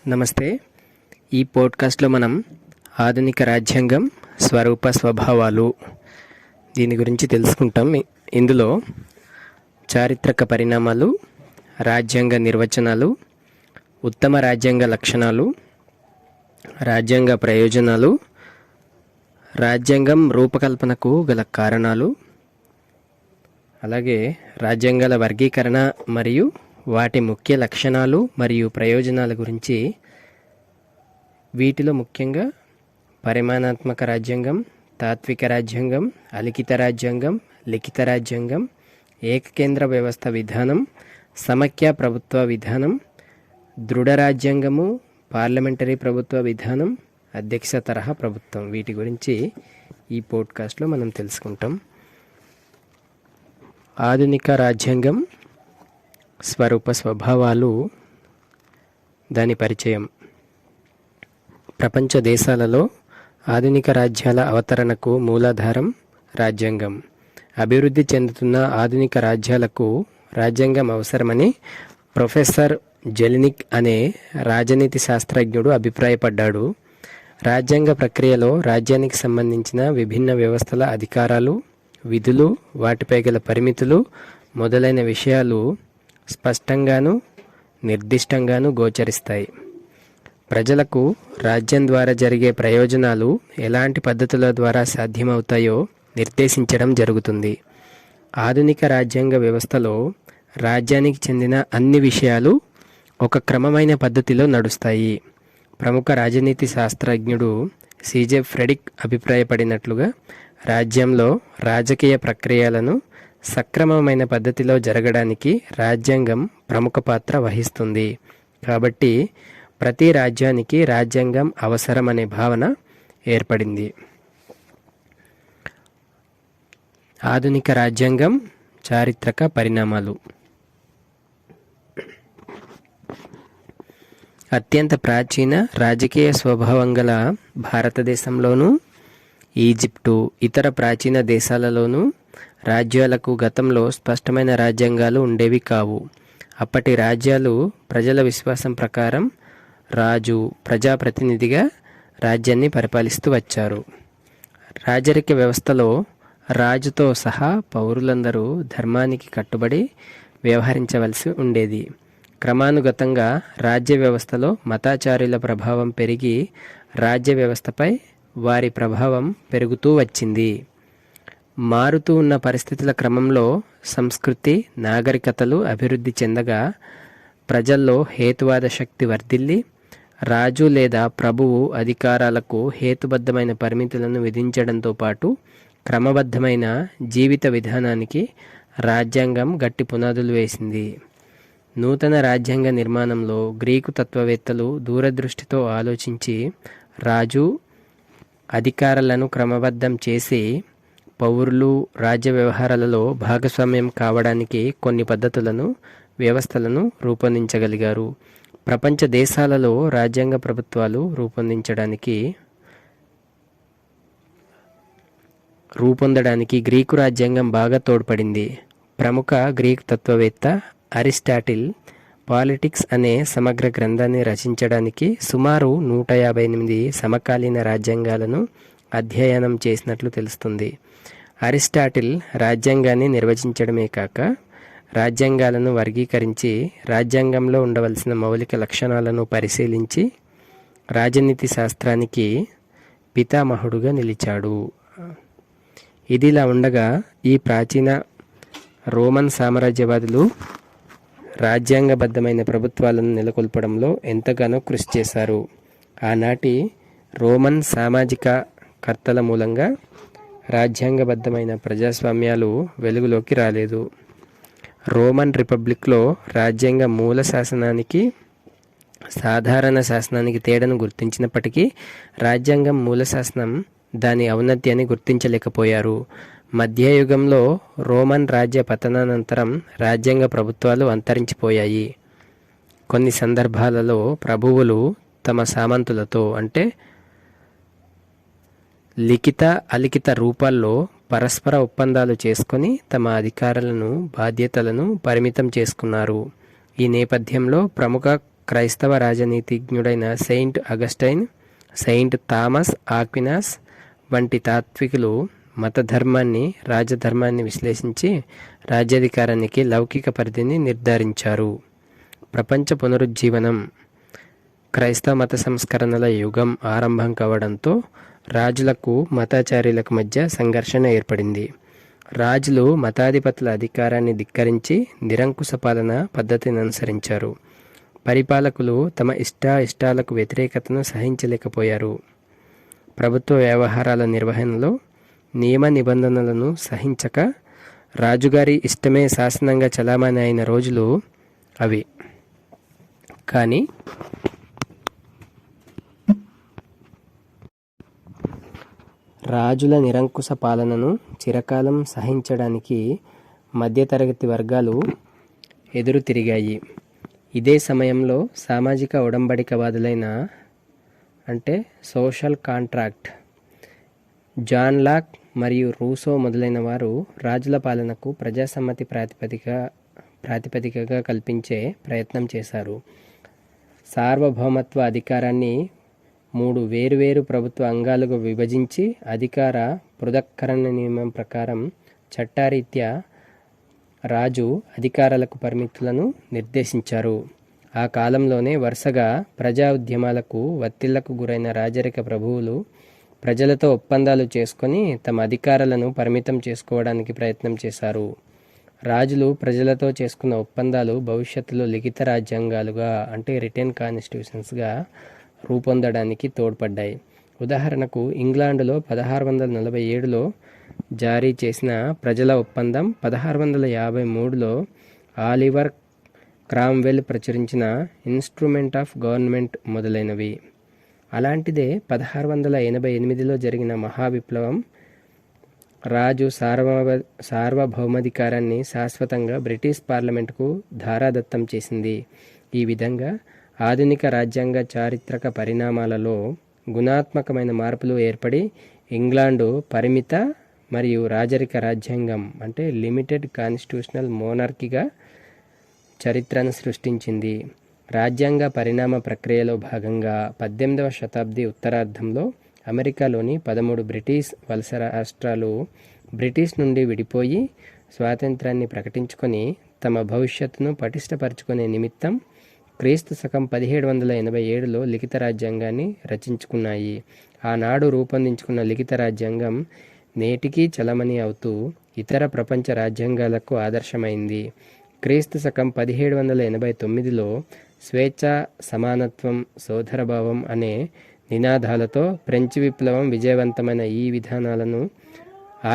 నమస్తే. ఈ పోడ్కాస్ట్లో మనం ఆధునిక రాజ్యాంగం స్వరూప స్వభావాలు దీని గురించి తెలుసుకుంటాం. ఇందులో చారిత్రక పరిణామాలు, రాజ్యాంగ నిర్వచనాలు, ఉత్తమ రాజ్యాంగ లక్షణాలు, రాజ్యాంగ ప్రయోజనాలు, రాజ్యాంగం రూపకల్పనకు గల కారణాలు, అలాగే రాజ్యాంగాల వర్గీకరణ మరియు వాటి ముఖ్య లక్షణాలు మరియు ప్రయోజనాల గురించి, వీటిలో ముఖ్యంగా పరిమాణాత్మక రాజ్యాంగం, తాత్విక రాజ్యాంగం, అలిఖిత రాజ్యాంగం, లిఖిత రాజ్యాంగం, ఏకకేంద్ర వ్యవస్థ విధానం, సమైక్య ప్రభుత్వ విధానం, దృఢ రాజ్యాంగము, పార్లమెంటరీ ప్రభుత్వ విధానం, అధ్యక్ష తరహా ప్రభుత్వం, వీటి గురించి ఈ పోడ్కాస్ట్లో మనం తెలుసుకుంటాం. ఆధునిక రాజ్యాంగం స్వరూప స్వభావాలు, దాని పరిచయం. ప్రపంచ దేశాలలో ఆధునిక రాజ్యాల అవతరణకు మూలాధారం రాజ్యాంగం. అభివృద్ధి చెందుతున్న ఆధునిక రాజ్యాలకు రాజ్యాంగం అవసరమని ప్రొఫెసర్ జెలినిక్ అనే రాజనీతి శాస్త్రజ్ఞుడు అభిప్రాయపడ్డాడు. రాజ్యాంగ ప్రక్రియలో రాజ్యానికి సంబంధించిన విభిన్న వ్యవస్థల అధికారాలు, విధులు, వాటిపై గల పరిమితులు మొదలైన విషయాలు స్పష్టంగాను నిర్దిష్టంగాను గోచరిస్తాయి. ప్రజలకు రాజ్యం ద్వారా జరిగే ప్రయోజనాలు ఎలాంటి పద్ధతుల ద్వారా సాధ్యమవుతాయో నిర్దేశించడం జరుగుతుంది. ఆధునిక రాజ్యాంగ వ్యవస్థలో రాజ్యానికి చెందిన అన్ని విషయాలు ఒక క్రమమైన పద్ధతిలో నడుస్తాయి. ప్రముఖ రాజనీతి శాస్త్రజ్ఞుడు సిజే ఫ్రెడిక్ అభిప్రాయపడినట్లుగా రాజ్యంలో రాజకీయ ప్రక్రియలను సక్రమమైన పద్ధతిలో జరగడానికి రాజ్యాంగం ప్రముఖ పాత్ర వహిస్తుంది. కాబట్టి ప్రతి రాజ్యానికి రాజ్యాంగం అవసరం అనే భావన ఏర్పడింది. ఆధునిక రాజ్యాంగం చారిత్రక పరిణామాలు. అత్యంత ప్రాచీన రాజకీయ స్వభావం గల భారతదేశంలోనూ, ఈజిప్టు, ఇతర ప్రాచీన దేశాలలోనూ రాజ్యాలకు గతంలో స్పష్టమైన రాజ్యాంగాలు ఉండేవి కావు. అప్పటి రాజ్యాలు ప్రజల విశ్వాసం ప్రకారం రాజు ప్రజాప్రతినిధిగా రాజ్యాన్ని పరిపాలిస్తూ వచ్చారు. రాజరిక వ్యవస్థలో రాజుతో సహా పౌరులందరూ ధర్మానికి కట్టుబడి వ్యవహరించవలసి ఉండేది. క్రమానుగతంగా రాజ్య వ్యవస్థలో మతాచార్యుల ప్రభావం పెరిగి రాజ్య వ్యవస్థపై వారి ప్రభావం పెరుగుతూ వచ్చింది. మారుతూ ఉన్న పరిస్థితుల క్రమంలో సంస్కృతి, నాగరికతలు అభివృద్ధి చెందగా ప్రజల్లో హేతువాద శక్తి వర్ధిల్లి రాజు లేదా ప్రభువు అధికారాలకు హేతుబద్ధమైన పరిమితులను విధించడంతో పాటు క్రమబద్ధమైన జీవిత విధానానికి రాజ్యాంగం గట్టి పునాదులు వేసింది. నూతన రాజ్యాంగ నిర్మాణంలో గ్రీకు తత్వవేత్తలు దూరదృష్టితో ఆలోచించి రాజు అధికారాలను క్రమబద్ధం చేసి పౌరులు రాజ్య వ్యవహారాలలో భాగస్వామ్యం కావడానికి కొన్ని పద్ధతులను, వ్యవస్థలను రూపొందించగలిగారు. ప్రపంచ దేశాలలో రాజ్యాంగ ప్రభుత్వాలు రూపొందడానికి గ్రీకు రాజ్యాంగం బాగా తోడ్పడింది. ప్రముఖ గ్రీకు తత్వవేత్త అరిస్టాటిల్ పాలిటిక్స్ అనే సమగ్ర గ్రంథాన్ని రచించడానికి సుమారు 158 సమకాలీన రాజ్యాంగాలను అధ్యయనం చేసినట్లు తెలుస్తుంది. అరిస్టాటిల్ రాజ్యాంగాన్ని నిర్వచించడమే కాక రాజ్యాంగాలను వర్గీకరించి రాజ్యాంగంలో ఉండవలసిన మౌలిక లక్షణాలను పరిశీలించి రాజనీతి శాస్త్రానికి పితామహుడుగా నిలిచాడు. ఇదిలా ఉండగా ఈ ప్రాచీన రోమన్ సామ్రాజ్యవాదులు రాజ్యాంగబద్ధమైన ప్రభుత్వాలను నెలకొల్పడంలో ఎంతగానో కృషి చేశారు. ఆనాటి రోమన్ సామాజిక కర్తల మూలంగా రాజ్యాంగబద్ధమైన ప్రజాస్వామ్యాలు వెలుగులోకి రాలేదు. రోమన్ రిపబ్లిక్లో రాజ్యాంగ మూల శాసనానికి సాధారణ శాసనానికి తేడాను గుర్తించినప్పటికీ రాజ్యాంగం మూల శాసనం దాని ఔన్నత్యాన్ని గుర్తించలేకపోయారు. మధ్యయుగంలో రోమన్ రాజ్య పతనానంతరం రాజ్యాంగ ప్రభుత్వాలు అంతరించిపోయాయి. కొన్ని సందర్భాలలో ప్రభువులు తమ సామంతులతో, అంటే లిఖిత అలిఖిత రూపాల్లో పరస్పర ఒప్పందాలు చేసుకొని తమ అధికారాలను, బాధ్యతలను పరిమితం చేసుకున్నారు. ఈ నేపథ్యంలో ప్రముఖ క్రైస్తవ రాజనీతిజ్ఞుడైన సెయింట్ అగస్టైన్, సెయింట్ థామస్ ఆక్వినాస్ వంటి తాత్వికులు మతధర్మాన్ని, రాజధర్మాన్ని విశ్లేషించి రాజ్యాధికారానికి లౌకిక పరిధిని నిర్ధారించారు. ప్రపంచ పునరుజ్జీవనం. క్రైస్తవ మత సంస్కరణల యుగం ఆరంభం కావడంతో రాజులకు మతాచార్యులకు మధ్య సంఘర్షణ ఏర్పడింది. రాజులు మతాధిపతుల అధికారాన్ని ధిక్కరించి నిరంకుశ పాలన పద్ధతిని అనుసరించారు. పరిపాలకులు తమ ఇష్టాలకు వ్యతిరేకతను సహించలేకపోయారు. ప్రభుత్వ వ్యవహారాల నిర్వహణలో నియమ నిబంధనలను సహించక రాజుగారి ఇష్టమే శాసనంగా చలామణి అయిన రోజులు అవి. కానీ రాజుల నిరంకుశ పాలనను చిరకాలం సహించడానికి మధ్యతరగతి వర్గాలు ఎదురు తిరిగాయి. ఇదే సమయంలో సామాజిక ఒడంబడికవాదులైన సోషల్ కాంట్రాక్ట్, జాన్ లాక్ మరియు రూసో మొదలైన వారు రాజుల పాలనకు ప్రజాసమ్మతి ప్రాతిపదికగా కల్పించే ప్రయత్నం చేశారు. సార్వభౌమత్వ అధికారాన్ని 3 వేరువేరు ప్రభుత్వ అంగాలుగా విభజించి అధికార పృథక్కరణ నియమం ప్రకారం చట్టారీత్యా రాజు అధికారాలకు పరిమితులను నిర్దేశించారు. ఆ కాలంలోనే వరుసగా ప్రజా ఉద్యమాలకు ఒత్తిళ్లకు గురైన రాజరిక ప్రభువులు ప్రజలతో ఒప్పందాలు చేసుకొని తమ అధికారాలను పరిమితం చేసుకోవడానికి ప్రయత్నం చేశారు. రాజులు ప్రజలతో చేసుకున్న ఒప్పందాలు భవిష్యత్తులో లిఖిత రాజ్యాంగాలుగా రిటెన్ కాన్స్టిట్యూషన్స్గా రూపొందడానికి తోడ్పడ్డాయి. ఉదాహరణకు ఇంగ్లాండులో 1647లో జారీ చేసిన ప్రజల ఒప్పందం, 1653లో ఆలివర్ క్రామ్వెల్ ప్రచురించిన ఇన్స్ట్రుమెంట్ ఆఫ్ గవర్నమెంట్ మొదలైనవి. అలాంటిదే 1688లో జరిగిన మహావిప్లవం రాజు సార్వభౌమాధికారాన్ని శాశ్వతంగా బ్రిటిష్ పార్లమెంటుకు ధారాదత్తం చేసింది. ఈ విధంగా ఆధునిక రాజ్యాంగ చారిత్రక పరిణామాలలో గుణాత్మకమైన మార్పులు ఏర్పడి ఇంగ్లాండు పరిమిత మరియు రాజరిక రాజ్యాంగం లిమిటెడ్ కాన్స్టిట్యూషనల్ మోనార్కీగా చరిత్రను సృష్టించింది. రాజ్యాంగ పరిణామ ప్రక్రియలో భాగంగా 18వ శతాబ్ది ఉత్తరార్ధంలో అమెరికాలోని 13 బ్రిటిష్ వలస రాష్ట్రాలు బ్రిటిష్ నుండి విడిపోయి స్వాతంత్రాన్ని ప్రకటించుకొని తమ భవిష్యత్తును పటిష్టపరచుకునే నిమిత్తం క్రీస్తు శకం 1787లో లిఖిత రాజ్యాంగాన్ని రచించుకున్నాయి. ఆనాడు రూపొందించుకున్న లిఖిత రాజ్యాంగం నేటికీ చలమణి అవుతూ ఇతర ప్రపంచ రాజ్యాంగాలకు ఆదర్శమైంది. క్రీస్తు శకం 1789లో స్వేచ్ఛ, సమానత్వం, సోదరభావం అనే నినాదాలతో ఫ్రెంచ్ విప్లవం విజయవంతమైన ఈ విధానాలను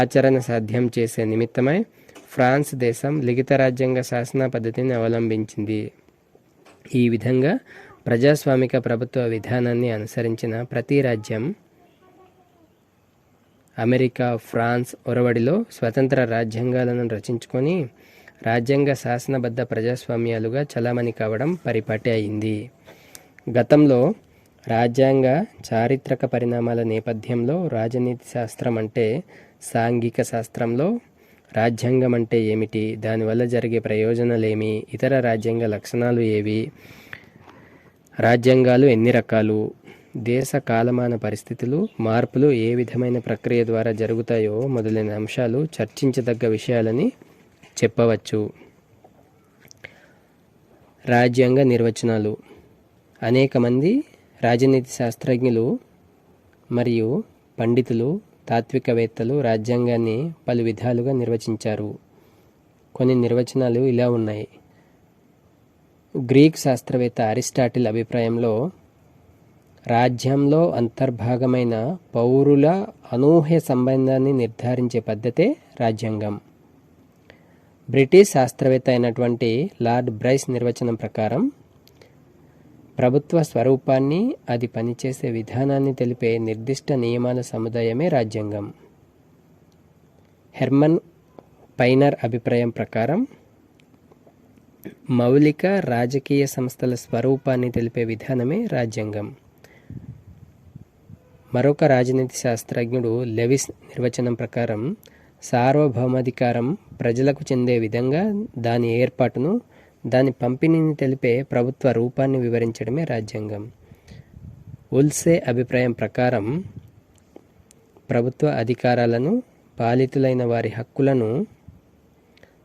ఆచరణ సాధ్యం చేసే నిమిత్తమై ఫ్రాన్స్ దేశం లిఖిత రాజ్యాంగ శాసన పద్ధతిని అవలంబించింది. ఈ విధంగా ప్రజాస్వామిక ప్రభుత్వ విధానాన్ని అనుసరించిన ప్రతి రాజ్యం అమెరికా, ఫ్రాన్స్ ఒరవడిలో స్వతంత్ర రాజ్యాంగాలను రచించుకొని రాజ్యాంగ శాసనబద్ధ ప్రజాస్వామ్యాలుగా చలామణి కావడం పరిపాటి అయింది. గతంలో రాజ్యాంగ చారిత్రక పరిణామాల నేపథ్యంలో రాజనీతి శాస్త్రం సాంఘిక శాస్త్రంలో రాజ్యాంగం ఏమిటి, దానివల్ల జరిగే ప్రయోజనాలేమి, ఇతర రాజ్యాంగ లక్షణాలు ఏవి, రాజ్యాంగాలు ఎన్ని రకాలు, దేశ కాలమాన పరిస్థితులు, మార్పులు ఏ విధమైన ప్రక్రియ ద్వారా జరుగుతాయో మొదలైన అంశాలు చర్చించదగ్గ విషయాలని చెప్పవచ్చు. రాజ్యాంగ నిర్వచనాలు. అనేక మంది రాజనీతి శాస్త్రజ్ఞులు మరియు పండితులు, తాత్వికవేత్తలు రాజ్యాంగాన్ని పలు విధాలుగా నిర్వచించారు. కొన్ని నిర్వచనాలు ఇలా ఉన్నాయి. గ్రీక్ శాస్త్రవేత్త అరిస్టాటిల్ అభిప్రాయంలో రాజ్యంలో అంతర్భాగమైన పౌరుల అనూహ్య సంబంధాన్ని నిర్ధారించే పద్ధతే రాజ్యాంగం. బ్రిటిష్ శాస్త్రవేత్త అయినటువంటి లార్డ్ బ్రైస్ నిర్వచనం ప్రకారం ప్రభుత్వ స్వరూపాన్ని, అది పనిచేసే విధానాన్ని తెలిపే నిర్దిష్ట నియమాల సముదాయమే రాజ్యాంగం. హెర్మన్ పైనర్ అభిప్రాయం ప్రకారం మౌలిక రాజకీయ సంస్థల స్వరూపాన్ని తెలిపే విధానమే రాజ్యాంగం. మరొక రాజనీతి శాస్త్రజ్ఞుడు లెవిస్ నిర్వచనం ప్రకారం సార్వభౌమాధికారం ప్రజలకు చెందే విధంగా దాని ఏర్పాటును దాని పంపిణీని తెలిపే ప్రభుత్వ రూపాన్ని వివరించడమే రాజ్యాంగం. ఉల్సే అభిప్రాయం ప్రకారం ప్రభుత్వ అధికారాలను, పాలితులైన వారి హక్కులను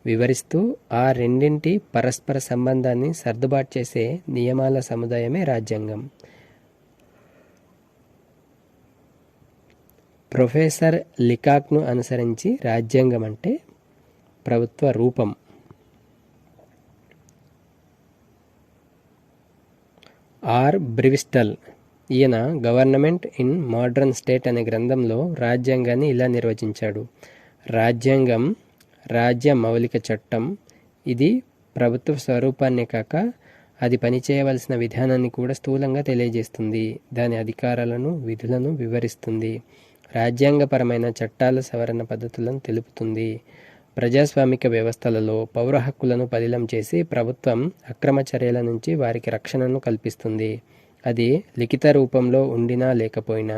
వివరిస్తూ ఆ రెండింటి పరస్పర సంబంధాన్ని సర్దుబాటు చేసే నియమాల సముదాయమే రాజ్యాంగం. ప్రొఫెసర్ లికాక్ను అనుసరించి రాజ్యాంగం అంటే ప్రభుత్వ రూపం. ఆర్ బ్రివిస్టల్ ఈయన గవర్నమెంట్ ఇన్ మోడర్న్ స్టేట్ అనే గ్రంథంలో రాజ్యాంగాన్ని ఇలా నిర్వచించాడు. రాజ్యాంగం రాజ్య మౌలిక చట్టం. ఇది ప్రభుత్వ స్వరూపాన్నే కాక అది పనిచేయవలసిన విధానాన్ని కూడా స్థూలంగా తెలియజేస్తుంది. దాని అధికారాలను, విధులను వివరిస్తుంది. రాజ్యాంగపరమైన చట్టాల సవరణ పద్ధతులను తెలుపుతుంది. ప్రజాస్వామిక వ్యవస్థలలో పౌర హక్కులను పదిలం చేసి ప్రభుత్వం అక్రమ చర్యల నుంచి వారికి రక్షణను కల్పిస్తుంది. అది లిఖిత రూపంలో ఉండినా లేకపోయినా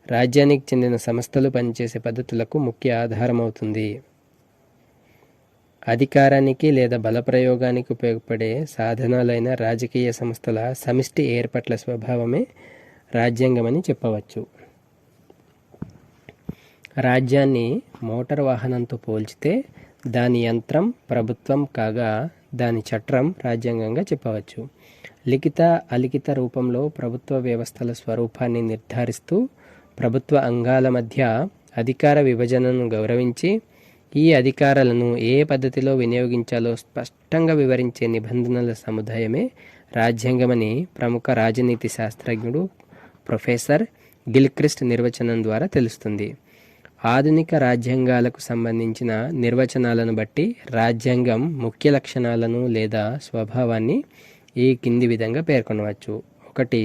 రాజ్యానికి చెందిన సంస్థలు పనిచేసే పద్ధతులకు ముఖ్య ఆధారమవుతుంది. అధికారానికి లేదా బలప్రయోగానికి ఉపయోగపడే సాధనాలైన రాజకీయ సంస్థల సమిష్టి ఏర్పాట్ల స్వభావమే రాజ్యాంగమని చెప్పవచ్చు. రాజ్యాన్ని మోటార్ వాహనంతో పోల్చితే దాని యంత్రం ప్రభుత్వం కాగా దాని చట్రం రాజ్యాంగంగా చెప్పవచ్చు. లిఖిత, అలిఖిత రూపంలో ప్రభుత్వ వ్యవస్థల స్వరూపాన్ని నిర్ధారిస్తూ ప్రభుత్వ అంగాల మధ్య అధికార విభజనను గౌరవించి ఈ అధికారాలను ఏ పద్ధతిలో వినియోగించాలో స్పష్టంగా వివరించే నిబంధనల సముదాయమే రాజ్యాంగమని ప్రముఖ రాజనీతి శాస్త్రజ్ఞుడు ప్రొఫెసర్ గిల్క్రిస్ట్ నిర్వచనం ద్వారా తెలుస్తుంది. ఆధునిక రాజ్యాంగాలకు సంబంధించిన నిర్వచనాలను బట్టి రాజ్యాంగం ముఖ్య లక్షణాలను లేదా స్వభావాన్ని ఈ కింది విధంగా పేర్కొనవచ్చు. 1.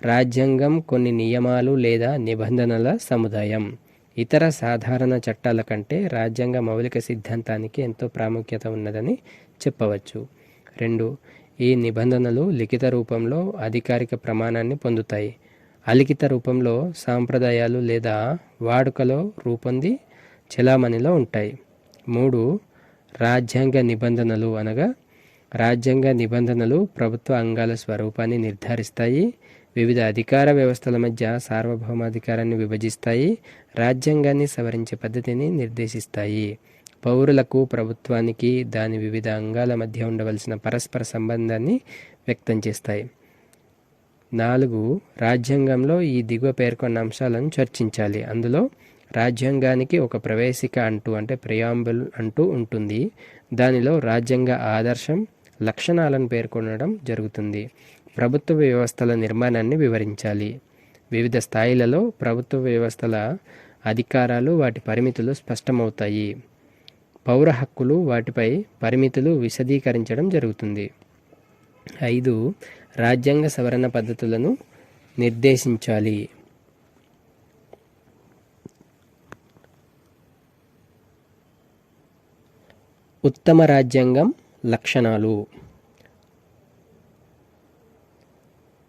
రాజ్యాంగం కొన్ని నియమాలు లేదా నిబంధనల సముదాయం. ఇతర సాధారణ చట్టాల కంటే రాజ్యాంగ మౌలిక సిద్ధాంతానికి ఎంతో ప్రాముఖ్యత ఉన్నదని చెప్పవచ్చు. 2. ఈ నిబంధనలు లిఖిత రూపంలో అధికారిక ప్రమాణాన్ని పొందుతాయి. అలిఖిత రూపంలో సాంప్రదాయాలు లేదా వాడుకలో రూపొంది చెలామణిలో ఉంటాయి. 3. రాజ్యాంగ నిబంధనలు అనగా రాజ్యాంగ నిబంధనలు ప్రభుత్వ అంగాల స్వరూపాన్ని నిర్ధారిస్తాయి. వివిధ అధికార వ్యవస్థల మధ్య సార్వభౌమాధికారాన్ని విభజిస్తాయి. రాజ్యాంగాన్ని సవరించే పద్ధతిని నిర్దేశిస్తాయి. పౌరులకు ప్రభుత్వానికి దాని వివిధ అంగాల మధ్య ఉండవలసిన పరస్పర సంబంధాన్ని వ్యక్తం చేస్తాయి. 4. రాజ్యాంగంలో ఈ దిగువ పేర్కొన్న అంశాలను చర్చించాలి. అందులో రాజ్యాంగానికి ఒక ప్రవేశిక అంటే ప్రియాంబుల్ అంటూ ఉంటుంది. దానిలో రాజ్యాంగ ఆదర్శం, లక్షణాలను పేర్కొనడం జరుగుతుంది. ప్రభుత్వ వ్యవస్థల నిర్మాణాన్ని వివరించాలి. వివిధ స్థాయిలలో ప్రభుత్వ వ్యవస్థల అధికారాలు, వాటి పరిమితులు స్పష్టమవుతాయి. పౌర హక్కులు, వాటిపై పరిమితులు విశదీకరించడం జరుగుతుంది. 5. రాజ్యాంగ సవరణ పద్ధతులను నిర్దేశించాలి. ఉత్తమ రాజ్యాంగం లక్షణాలు.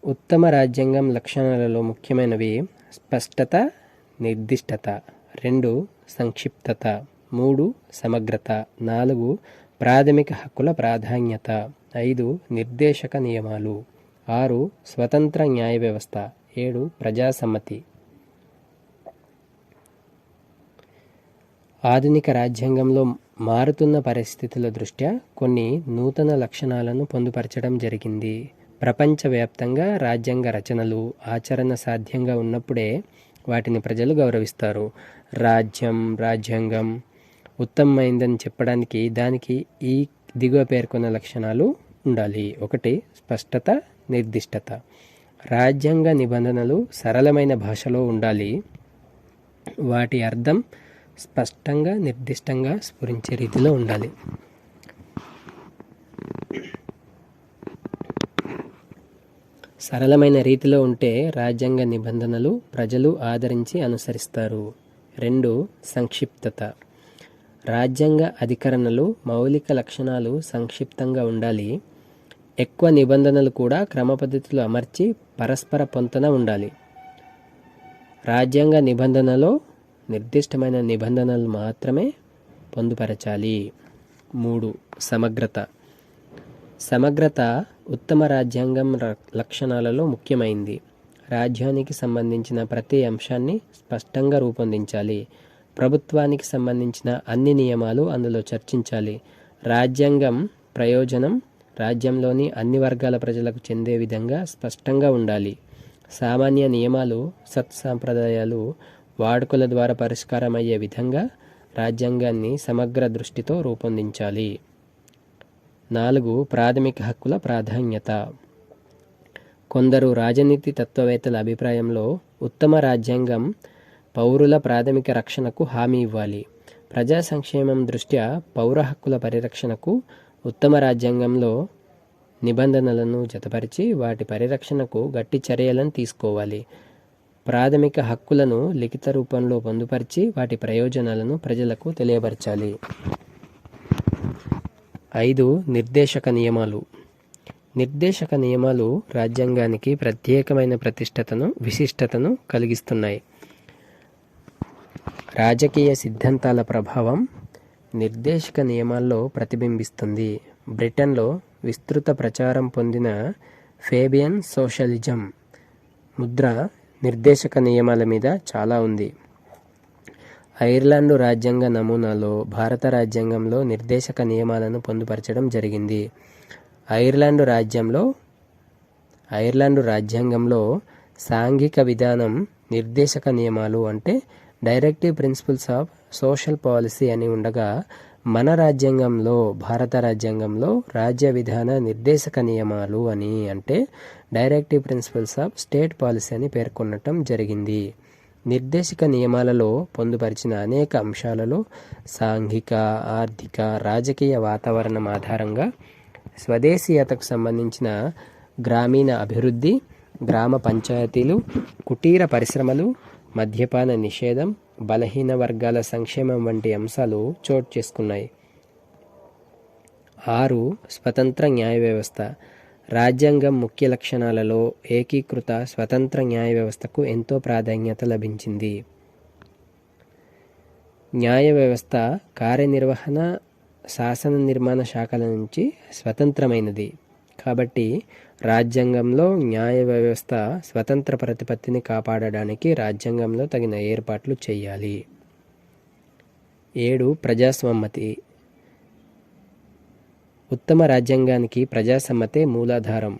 ఉత్తమ రాజ్యాంగం లక్షణాలలో ముఖ్యమైనవి స్పష్టత, నిర్దిష్టత. 2. సంక్షిప్తత. 3. సమగ్రత. 4. ప్రాథమిక హక్కుల ప్రాధాన్యత. 5. నిర్దేశక నియమాలు. 6. స్వతంత్ర న్యాయ వ్యవస్థ. 7. ప్రజాసమ్మతి. ఆధునిక రాజ్యాంగంలో మారుతున్న పరిస్థితుల దృష్ట్యా కొన్ని నూతన లక్షణాలను పొందుపరచడం జరిగింది. ప్రపంచవ్యాప్తంగా రాజ్యాంగ రచనలు ఆచరణ సాధ్యంగా ఉన్నప్పుడే వాటిని ప్రజలు గౌరవిస్తారు. రాజ్యాంగం ఉత్తమమైందని చెప్పడానికి దానికి ఈ దిగువ పేర్కొన్న లక్షణాలు ఉండాలి. 1. స్పష్టత, నిర్దిష్టత. రాజ్యాంగ నిబంధనలు సరళమైన భాషలో ఉండాలి. వాటి అర్థం స్పష్టంగా, నిర్దిష్టంగా స్ఫురించే రీతిలో ఉండాలి. సరళమైన రీతిలో ఉంటే రాజ్యాంగ నిబంధనలు ప్రజలు ఆదరించి అనుసరిస్తారు. 2. సంక్షిప్తత. రాజ్యాంగ అధికరణలు, మౌలిక లక్షణాలు సంక్షిప్తంగా ఉండాలి. ఎక్కువ నిబంధనలు కూడా క్రమపద్ధతిలో అమర్చి పరస్పర పొంతన ఉండాలి. రాజ్యాంగ నిబంధనలో నిర్దిష్టమైన నిబంధనలు మాత్రమే పొందుపరచాలి. 3. సమగ్రత. సమగ్రత ఉత్తమ రాజ్యాంగం లక్షణాలలో ముఖ్యమైంది. రాజ్యానికి సంబంధించిన ప్రతి అంశాన్ని స్పష్టంగా రూపొందించాలి. ప్రభుత్వానికి సంబంధించిన అన్ని నియమాలు అందులో చర్చించాలి. రాజ్యాంగం ప్రయోజనం రాజ్యంలోని అన్ని వర్గాల ప్రజలకు చెందే విధంగా స్పష్టంగా ఉండాలి. సామాన్య నియమాలు, సత్సాంప్రదాయాలు వాడుకల ద్వారా పరిష్కారమయ్యే విధంగా రాజ్యాంగాన్ని సమగ్ర దృష్టితో రూపొందించాలి. 4. ప్రాథమిక హక్కుల ప్రాధాన్యత. కొందరు రాజనీతి తత్వవేత్తల అభిప్రాయంలో ఉత్తమ రాజ్యాంగం పౌరుల ప్రాథమిక రక్షణకు హామీ ఇవ్వాలి. ప్రజా సంక్షేమం దృష్ట్యా పౌర హక్కుల పరిరక్షణకు ఉత్తమ రాజ్యాంగంలో నిబంధనలను జతపరిచి వాటి పరిరక్షణకు గట్టి చర్యలను తీసుకోవాలి. ప్రాథమిక హక్కులను లిఖిత రూపంలో పొందుపరిచి వాటి ప్రయోజనాలను ప్రజలకు తెలియపరచాలి. 5. నిర్దేశక నియమాలు. నిర్దేశక నియమాలు రాజ్యాంగానికి ప్రత్యేకమైన విశిష్టతను కలిగిస్తున్నాయి. రాజకీయ సిద్ధాంతాల ప్రభావం నిర్దేశక నియమాల్లో ప్రతిబింబిస్తుంది. బ్రిటన్లో విస్తృత ప్రచారం పొందిన ఫేబియన్ సోషలిజం ముద్ర నిర్దేశక నియమాల మీద చాలా ఉంది. ఐర్లాండు రాజ్యాంగ నమూనాలో భారత రాజ్యాంగంలో నిర్దేశక నియమాలను పొందుపరచడం జరిగింది. ఐర్లాండు రాజ్యాంగంలో సాంఘిక విధానం నిర్దేశక నియమాలు అంటే directive principles of social policy అని ఉండగా, మన రాజ్యాంగంలో భారత రాజ్యాంగంలో రాజ్య విధాన నిర్దేశక నియమాలు అని అంటే directive principles of state policy అని పేర్కొనటం జరిగింది. నిర్దేశక నియమాలలో పొందుపరిచిన అనేక అంశాలలో సాంఘిక, ఆర్థిక, రాజకీయ వాతావరణం ఆధారంగా స్వదేశీయతకు సంబంధించిన గ్రామీణ అభివృద్ధి, గ్రామ పంచాయతీలు, కుటీర పరిశ్రమలు, మద్యపాన నిషేధం, బలహీన వర్గాల సంక్షేమం వంటి అంశాలు చోటు చేసుకున్నాయి. 6. స్వతంత్ర న్యాయ వ్యవస్థ. రాజ్యాంగం ముఖ్య లక్షణాలలో ఏకీకృత స్వతంత్ర న్యాయ వ్యవస్థకు ఎంతో ప్రాధాన్యత లభించింది. న్యాయ వ్యవస్థ కార్యనిర్వహణ, శాసన నిర్మాణ శాఖల నుంచి స్వతంత్రమైనది. కాబట్టి రాజ్యాంగంలో న్యాయ వ్యవస్థ స్వతంత్ర ప్రతిపత్తిని కాపాడడానికి రాజ్యాంగంలో తగిన ఏర్పాట్లు చేయాలి. 7. ప్రజాస్వామ్యత. ఉత్తమ రాజ్యాంగానికి ప్రజాసమ్మతే మూలాధారం.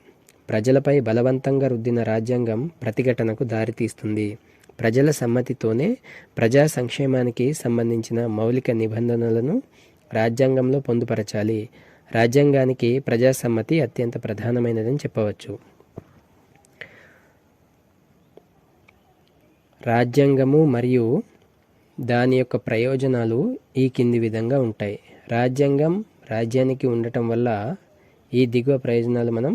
ప్రజలపై బలవంతంగా రుద్దిన రాజ్యాంగం ప్రతిఘటనకు దారితీస్తుంది. ప్రజల సమ్మతితోనే ప్రజా సంక్షేమానికి సంబంధించిన మౌలిక నిబంధనలను రాజ్యాంగంలో పొందుపరచాలి. రాజ్యాంగానికి ప్రజాసమ్మతి అత్యంత ప్రధానమైనదని చెప్పవచ్చు. రాజ్యాంగము మరియు దాని యొక్క ప్రయోజనాలు ఈ కింది విధంగా ఉంటాయి. రాజ్యానికి ఉండటం వల్ల ఈ దిగువ ప్రయోజనాలు మనం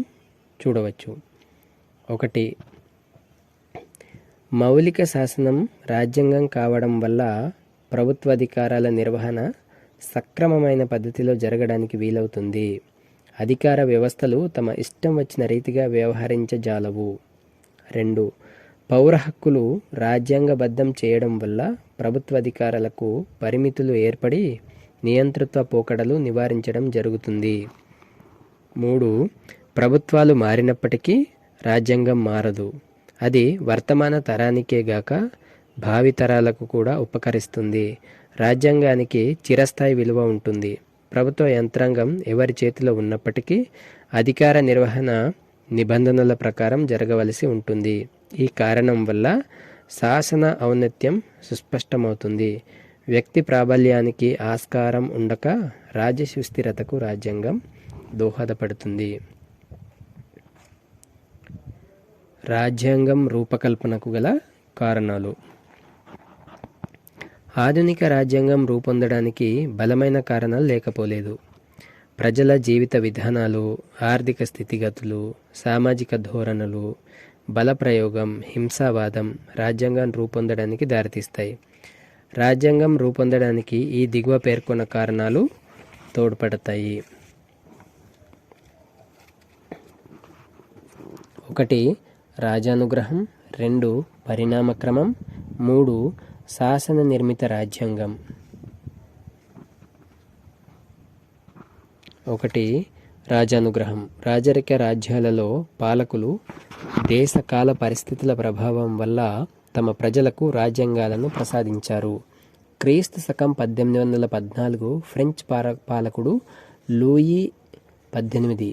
చూడవచ్చు. 1. మౌలిక శాసనం రాజ్యాంగం కావడం వల్ల ప్రభుత్వ అధికారాల నిర్వహణ సక్రమమైన పద్ధతిలో జరగడానికి వీలవుతుంది. అధికార వ్యవస్థలు తమ ఇష్టం వచ్చిన రీతిగా వ్యవహరించజాలవు. 2. పౌర హక్కులు రాజ్యాంగబద్ధం చేయడం వల్ల ప్రభుత్వ అధికారాలకు పరిమితులు ఏర్పడి నియంతృత్వ పోకడలు నివారించడం జరుగుతుంది. 3. ప్రభుత్వాలు మారినప్పటికీ రాజ్యాంగం మారదు. అది వర్తమాన తరానికే గాక భావితరాలకు కూడా ఉపకరిస్తుంది. రాజ్యాంగానికి చిరస్థాయి విలువ ఉంటుంది. ప్రభుత్వ యంత్రాంగం ఎవరి చేతిలో ఉన్నప్పటికీ అధికార నిర్వహణ నిబంధనల ప్రకారం జరగవలసి ఉంటుంది. ఈ కారణం వల్ల శాసన ఔన్నత్యం సుస్పష్టమవుతుంది. వ్యక్తి ప్రాబల్యానికి ఆస్కారం ఉండక రాజ్య సుస్థిరతకు రాజ్యాంగం దోహదపడుతుంది. రాజ్యాంగం రూపకల్పనకు గల కారణాలు. ఆధునిక రాజ్యాంగం రూపొందడానికి బలమైన కారణాలు లేకపోలేదు. ప్రజల జీవిత విధానాలు, ఆర్థిక స్థితిగతులు, సామాజిక ధోరణులు, బలప్రయోగం, హింసావాదం రాజ్యాంగం రూపొందడానికి దారితీస్తాయి. రాజ్యాంగం రూపొందడానికి ఈ దిగువ పేర్కొన్న కారణాలు తోడ్పడతాయి. 1. రాజానుగ్రహం. 2. పరిణామక్రమం. 3. శాసన నిర్మిత రాజ్యాంగం. 1. రాజానుగ్రహం. రాజరిక రాజ్యాలలో పాలకులు దేశకాల పరిస్థితుల ప్రభావం వల్ల తమ ప్రజలకు రాజ్యాంగాలను ప్రసాదించారు. క్రీస్తు శకం 1814 ఫ్రెంచ్ పాలకుడు లూయి 18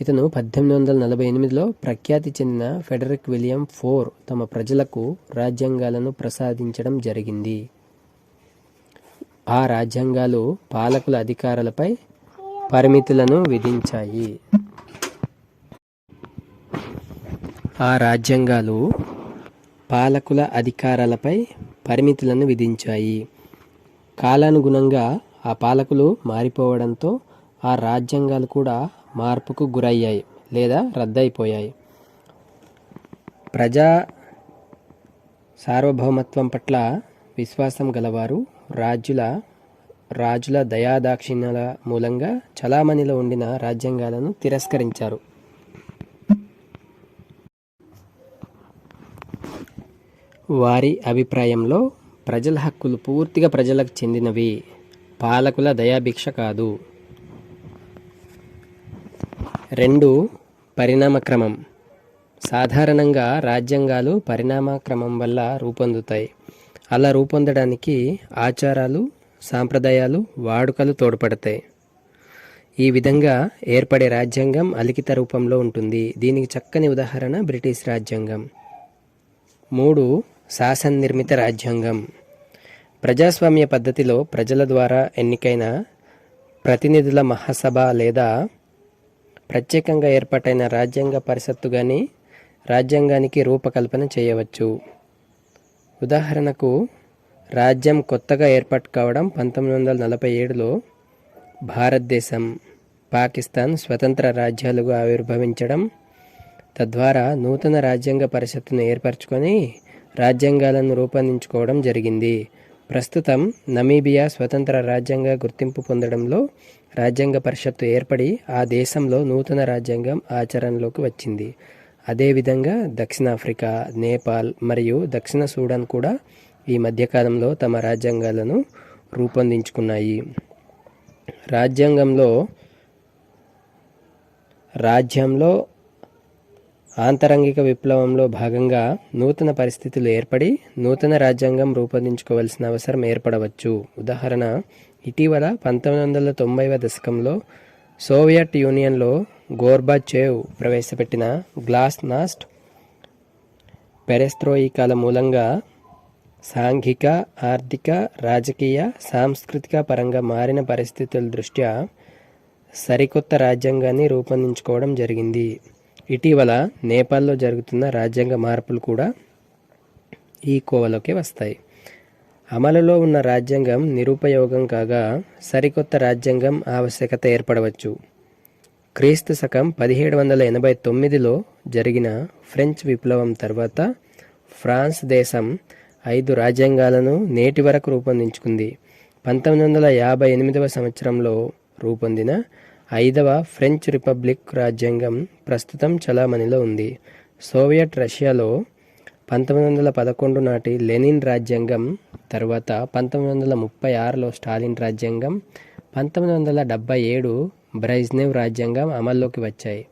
ఇతను 1848లో ప్రఖ్యాతి చెందిన ఫెడరిక్ విలియం IV తమ ప్రజలకు రాజ్యాంగాలను ప్రసాదించడం జరిగింది. ఆ రాజ్యాంగాలు పాలకుల అధికారాలపై పరిమితులను విధించాయి. కాలానుగుణంగా ఆ పాలకులు మారిపోవడంతో ఆ రాజ్యాంగాలు కూడా మార్పుకు గురయ్యాయి లేదా రద్దయిపోయాయి. ప్రజా సార్వభౌమత్వం పట్ల విశ్వాసం గలవారు రాజుల దయాదాక్షిణ్యాల మూలంగా చలామణిలో ఉండిన రాజ్యాంగాలను తిరస్కరించారు. వారి అభిప్రాయంలో ప్రజల హక్కులు పూర్తిగా ప్రజలకు చెందినవి, పాలకుల దయాభిక్ష కాదు. 2. పరిణామక్రమం. సాధారణంగా రాజ్యాంగాలు పరిణామక్రమం వల్ల రూపొందుతాయి. అలా రూపొందడానికి ఆచారాలు, సాంప్రదాయాలు, వాడుకలు తోడ్పడతాయి. ఈ విధంగా ఏర్పడే రాజ్యాంగం అలిఖిత రూపంలో ఉంటుంది. దీనికి చక్కని ఉదాహరణ బ్రిటిష్ రాజ్యాంగం. 3. శాసన నిర్మిత రాజ్యాంగం. ప్రజాస్వామ్య పద్ధతిలో ప్రజల ద్వారా ఎన్నికైన ప్రతినిధుల మహాసభ లేదా ప్రత్యేకంగా ఏర్పాటైన రాజ్యాంగ పరిషత్తు గాని రాజ్యాంగానికి రూపకల్పన చేయవచ్చు. ఉదాహరణకు రాజ్యం కొత్తగా ఏర్పాటు కావడం 1947లో భారతదేశం, పాకిస్తాన్ స్వతంత్ర రాజ్యాలుగా ఆవిర్భవించడం, తద్వారా నూతన రాజ్యాంగ పరిషత్తును ఏర్పరచుకొని రాజ్యాంగాలను రూపొందించుకోవడం జరిగింది. ప్రస్తుతం నమీబియా స్వతంత్ర రాజ్యాంగ గుర్తింపు పొందడంలో రాజ్యాంగ పరిషత్తు ఏర్పడి ఆ దేశంలో నూతన రాజ్యాంగం ఆచరణలోకి వచ్చింది. అదేవిధంగా దక్షిణాఫ్రికా, నేపాల్ మరియు దక్షిణ సూడాన్ కూడా ఈ మధ్యకాలంలో తమ రాజ్యాంగాలను రూపొందించుకున్నాయి. రాజ్యంలో ఆంతరంగిక విప్లవంలో భాగంగా నూతన పరిస్థితులు ఏర్పడి నూతన రాజ్యాంగం రూపొందించుకోవాల్సిన అవసరం ఏర్పడవచ్చు. ఉదాహరణ, ఇటీవల 1990వ దశకంలో సోవియట్ యూనియన్లో గోర్బాచేవ్ ప్రవేశపెట్టిన గ్లాస్నాస్ట్ పెరెస్ట్రోయికాల మూలంగా సాంఘిక, ఆర్థిక, రాజకీయ, సాంస్కృతిక పరంగా మారిన పరిస్థితుల దృష్ట్యా సరికొత్త రాజ్యాంగాన్ని రూపొందించుకోవడం జరిగింది. ఇటీవల నేపాల్లో జరుగుతున్న రాజ్యాంగ మార్పులు కూడా ఈ కోవలోకి వస్తాయి. అమలులో ఉన్న రాజ్యాంగం నిరుపయోగం కాగా సరికొత్త రాజ్యాంగం ఆవశ్యకత ఏర్పడవచ్చు. క్రీస్తు శకం 1789లో జరిగిన ఫ్రెంచ్ విప్లవం తర్వాత ఫ్రాన్స్ దేశం 5 రాజ్యాంగాలను నేటి వరకు రూపొందించుకుంది. 1958వ సంవత్సరంలో రూపొందిన 5వ ఫ్రెంచ్ రిపబ్లిక్ రాజ్యాంగం ప్రస్తుతం చలామణిలో ఉంది. సోవియట్ రష్యాలో 1911 నాటి లెనిన్ రాజ్యాంగం, తర్వాత 1936లో స్టాలిన్ రాజ్యాంగం, 1977 బ్రెజ్నెవ్ రాజ్యాంగం అమల్లోకి వచ్చాయి.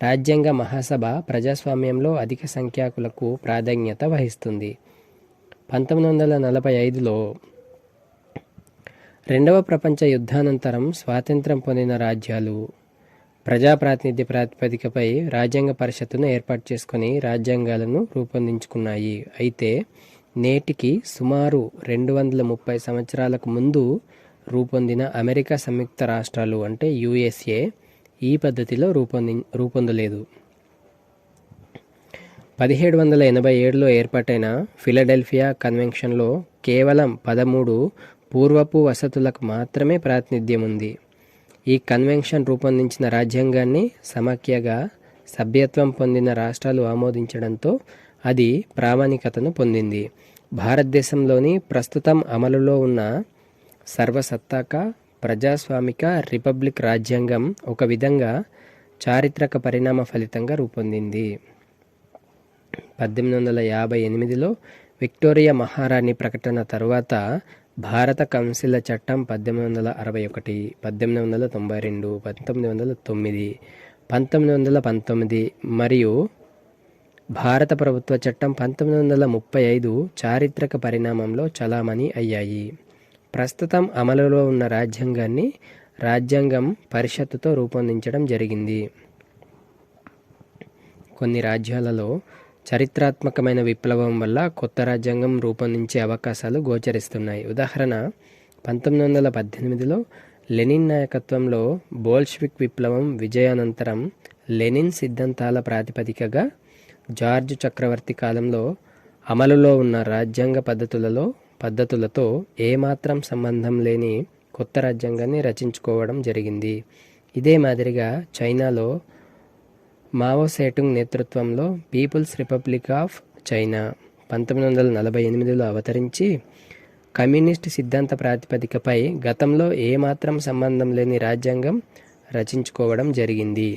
రాజ్యాంగ మహాసభ ప్రజాస్వామ్యంలో అధిక సంఖ్యాకులకు ప్రాధాన్యత వహిస్తుంది. 1945లో రెండవ ప్రపంచ యుద్ధానంతరం స్వాతంత్ర్యం పొందిన రాజ్యాలు ప్రజాప్రాతినిధ్య ప్రాతిపదికపై రాజ్యాంగ పరిషత్తును ఏర్పాటు చేసుకొని రాజ్యాంగాలను రూపొందించుకున్నాయి. అయితే నేటికి సుమారు 230 సంవత్సరాలకు ముందు రూపొందిన అమెరికా సంయుక్త రాష్ట్రాలు అంటే USA ఈ పద్ధతిలో రూపొందలేదు. 1787లో ఏర్పాటైన ఫిలడెల్ఫియా కన్వెన్షన్లో కేవలం 13 పూర్వపు వసతులకు మాత్రమే ప్రాతినిధ్యం ఉంది. ఈ కన్వెన్షన్ రూపొందించిన రాజ్యాంగాన్ని సమాఖ్యగా సభ్యత్వం పొందిన రాష్ట్రాలు ఆమోదించడంతో అది ప్రామాణికతను పొందింది. భారతదేశంలోని ప్రస్తుతం అమలులో ఉన్న సర్వసత్తాక ప్రజాస్వామిక రిపబ్లిక్ రాజ్యాంగం ఒక విధంగా చారిత్రక పరిణామ ఫలితంగా రూపొందింది. 1858లో విక్టోరియా మహారాణి ప్రకటన తరువాత భారత కౌన్సిల్ల చట్టం 1861, 1892, 1909, 1919 మరియు భారత ప్రభుత్వ చట్టం 1935 చారిత్రక పరిణామంలో చలామణి అయ్యాయి. ప్రస్తుతం అమలులో ఉన్న రాజ్యాంగాన్ని రాజ్యాంగం పరిషత్తుతో రూపొందించడం జరిగింది. కొన్ని రాజ్యాలలో చరిత్రాత్మకమైన విప్లవం వల్ల కొత్త రాజ్యాంగం రూపొందించే అవకాశాలు గోచరిస్తున్నాయి. ఉదాహరణ 1918లో లెనిన్ నాయకత్వంలో బోల్షివిక్ విప్లవం విజయానంతరం లెనిన్ సిద్ధాంతాల ప్రాతిపదికగా జార్జ్ చక్రవర్తి కాలంలో అమలులో ఉన్న రాజ్యాంగ పద్ధతులతో ఏమాత్రం సంబంధం లేని కొత్త రాజ్యాంగాన్ని రచించుకోవడం జరిగింది. ఇదే మాదిరిగా చైనాలో మావో సేటుంగ్ నేతృత్వంలో పీపుల్స్ రిపబ్లిక్ ఆఫ్ చైనా 1948లో అవతరించి కమ్యూనిస్ట్ సిద్ధాంత ప్రాతిపదికపై గతంలో ఏమాత్రం సంబంధం లేని రాజ్యాంగం రచించుకోవడం జరిగింది.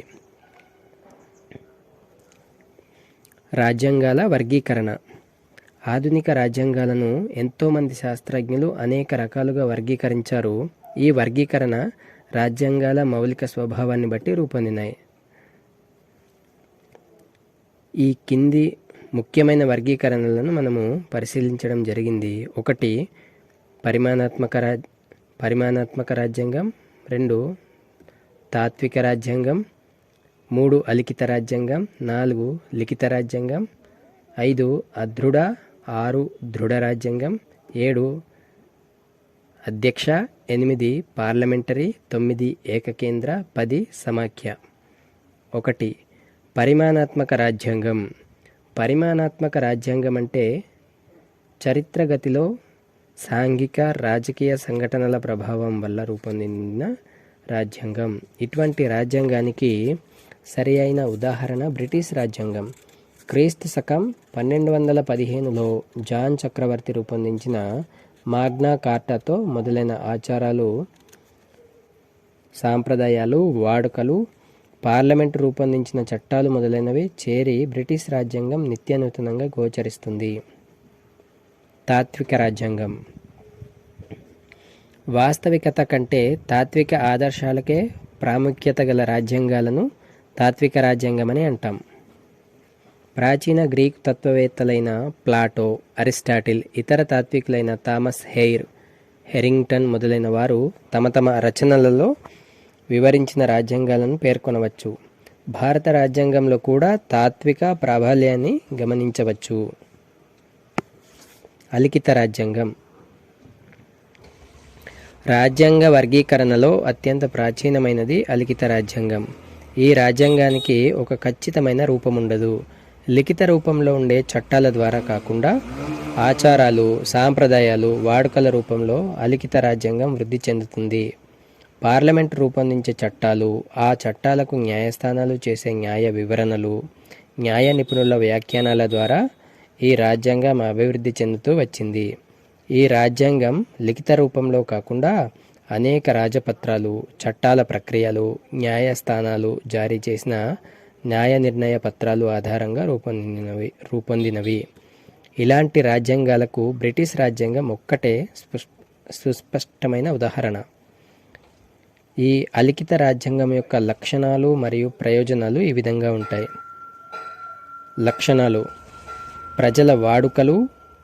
రాజ్యాంగాల వర్గీకరణ. ఆధునిక రాజ్యాంగాలను ఎంతోమంది శాస్త్రజ్ఞులు అనేక రకాలుగా వర్గీకరించారు. ఈ వర్గీకరణ రాజ్యాంగాల మౌలిక స్వభావాన్ని బట్టి రూపొందినాయి. ఈ కింది ముఖ్యమైన వర్గీకరణలను మనము పరిశీలించడం జరిగింది. 1 పరిమాణాత్మక రాజ్యాంగం, 2 తాత్విక రాజ్యాంగం, 3 అలిఖిత రాజ్యాంగం, 4 లిఖిత రాజ్యాంగం, 5 అదృఢ, 6 దృఢ రాజ్యాంగం, 7 అధ్యక్ష, 8 పార్లమెంటరీ, 9 ఏకకేంద్ర, 10 సమాఖ్య. 1 పరిమాణాత్మక రాజ్యాంగం. పరిమాణాత్మక రాజ్యాంగం అంటే చరిత్రగతిలో సాంఘిక రాజకీయ సంఘటనల ప్రభావం వల్ల రూపొందిన రాజ్యాంగం. ఇటువంటి రాజ్యాంగానికి సరి అయిన ఉదాహరణ బ్రిటిష్ రాజ్యాంగం. క్రీస్తు శకం 1215లో జాన్ చక్రవర్తి రూపొందించిన మాగ్నా కార్టాతో మొదలైన ఆచారాలు, సాంప్రదాయాలు, వాడుకలు, పార్లమెంటు రూపొందించిన చట్టాలు మొదలైనవి చేరి బ్రిటిష్ రాజ్యాంగం నిత్యనూతనంగా గోచరిస్తుంది. తాత్విక రాజ్యాంగం. వాస్తవికత కంటే తాత్విక ఆదర్శాలకే ప్రాముఖ్యత గల రాజ్యాంగాలను తాత్విక రాజ్యాంగమని అంటాం. ప్రాచీన గ్రీకు తత్వవేత్తలైన ప్లాటో, అరిస్టాటిల్, ఇతర తాత్వికులైన థామస్ హెరింగ్టన్ మొదలైన వారు తమ రచనలలో వివరించిన రాజ్యాంగాలను పేర్కొనవచ్చు. భారత రాజ్యాంగంలో కూడా తాత్విక ప్రాబల్యాన్ని గమనించవచ్చు. అలిఖిత రాజ్యాంగం. రాజ్యాంగ వర్గీకరణలో అత్యంత ప్రాచీనమైనది అలిఖిత రాజ్యాంగం. ఈ రాజ్యాంగానికి ఒక ఖచ్చితమైన రూపముండదు. లిఖిత రూపంలో ఉండే చట్టాల ద్వారా కాకుండా ఆచారాలు, సాంప్రదాయాలు, వాడుకల రూపంలో అలిఖిత రాజ్యాంగం వృద్ధి చెందుతుంది. పార్లమెంటు రూపొందించే చట్టాలు, ఆ చట్టాలకు న్యాయస్థానాలు చేసే న్యాయ వివరణలు, న్యాయ నిపుణుల వ్యాఖ్యానాల ద్వారా ఈ రాజ్యాంగం అభివృద్ధి చెందుతూ వచ్చింది. ఈ రాజ్యాంగం లిఖిత రూపంలో కాకుండా అనేక రాజపత్రాలు, చట్టాల ప్రక్రియలు, న్యాయస్థానాలు జారీ చేసిన న్యాయ నిర్ణయ పత్రాలు ఆధారంగా రూపొందినవి. ఇలాంటి రాజ్యాంగాలకు బ్రిటిష్ రాజ్యాంగం ఒక్కటే సుస్పష్టమైన ఉదాహరణ. ఈ అలిఖిత రాజ్యాంగం యొక్క లక్షణాలు మరియు ప్రయోజనాలు ఈ విధంగా ఉంటాయి. లక్షణాలు: ప్రజల వాడుకలు,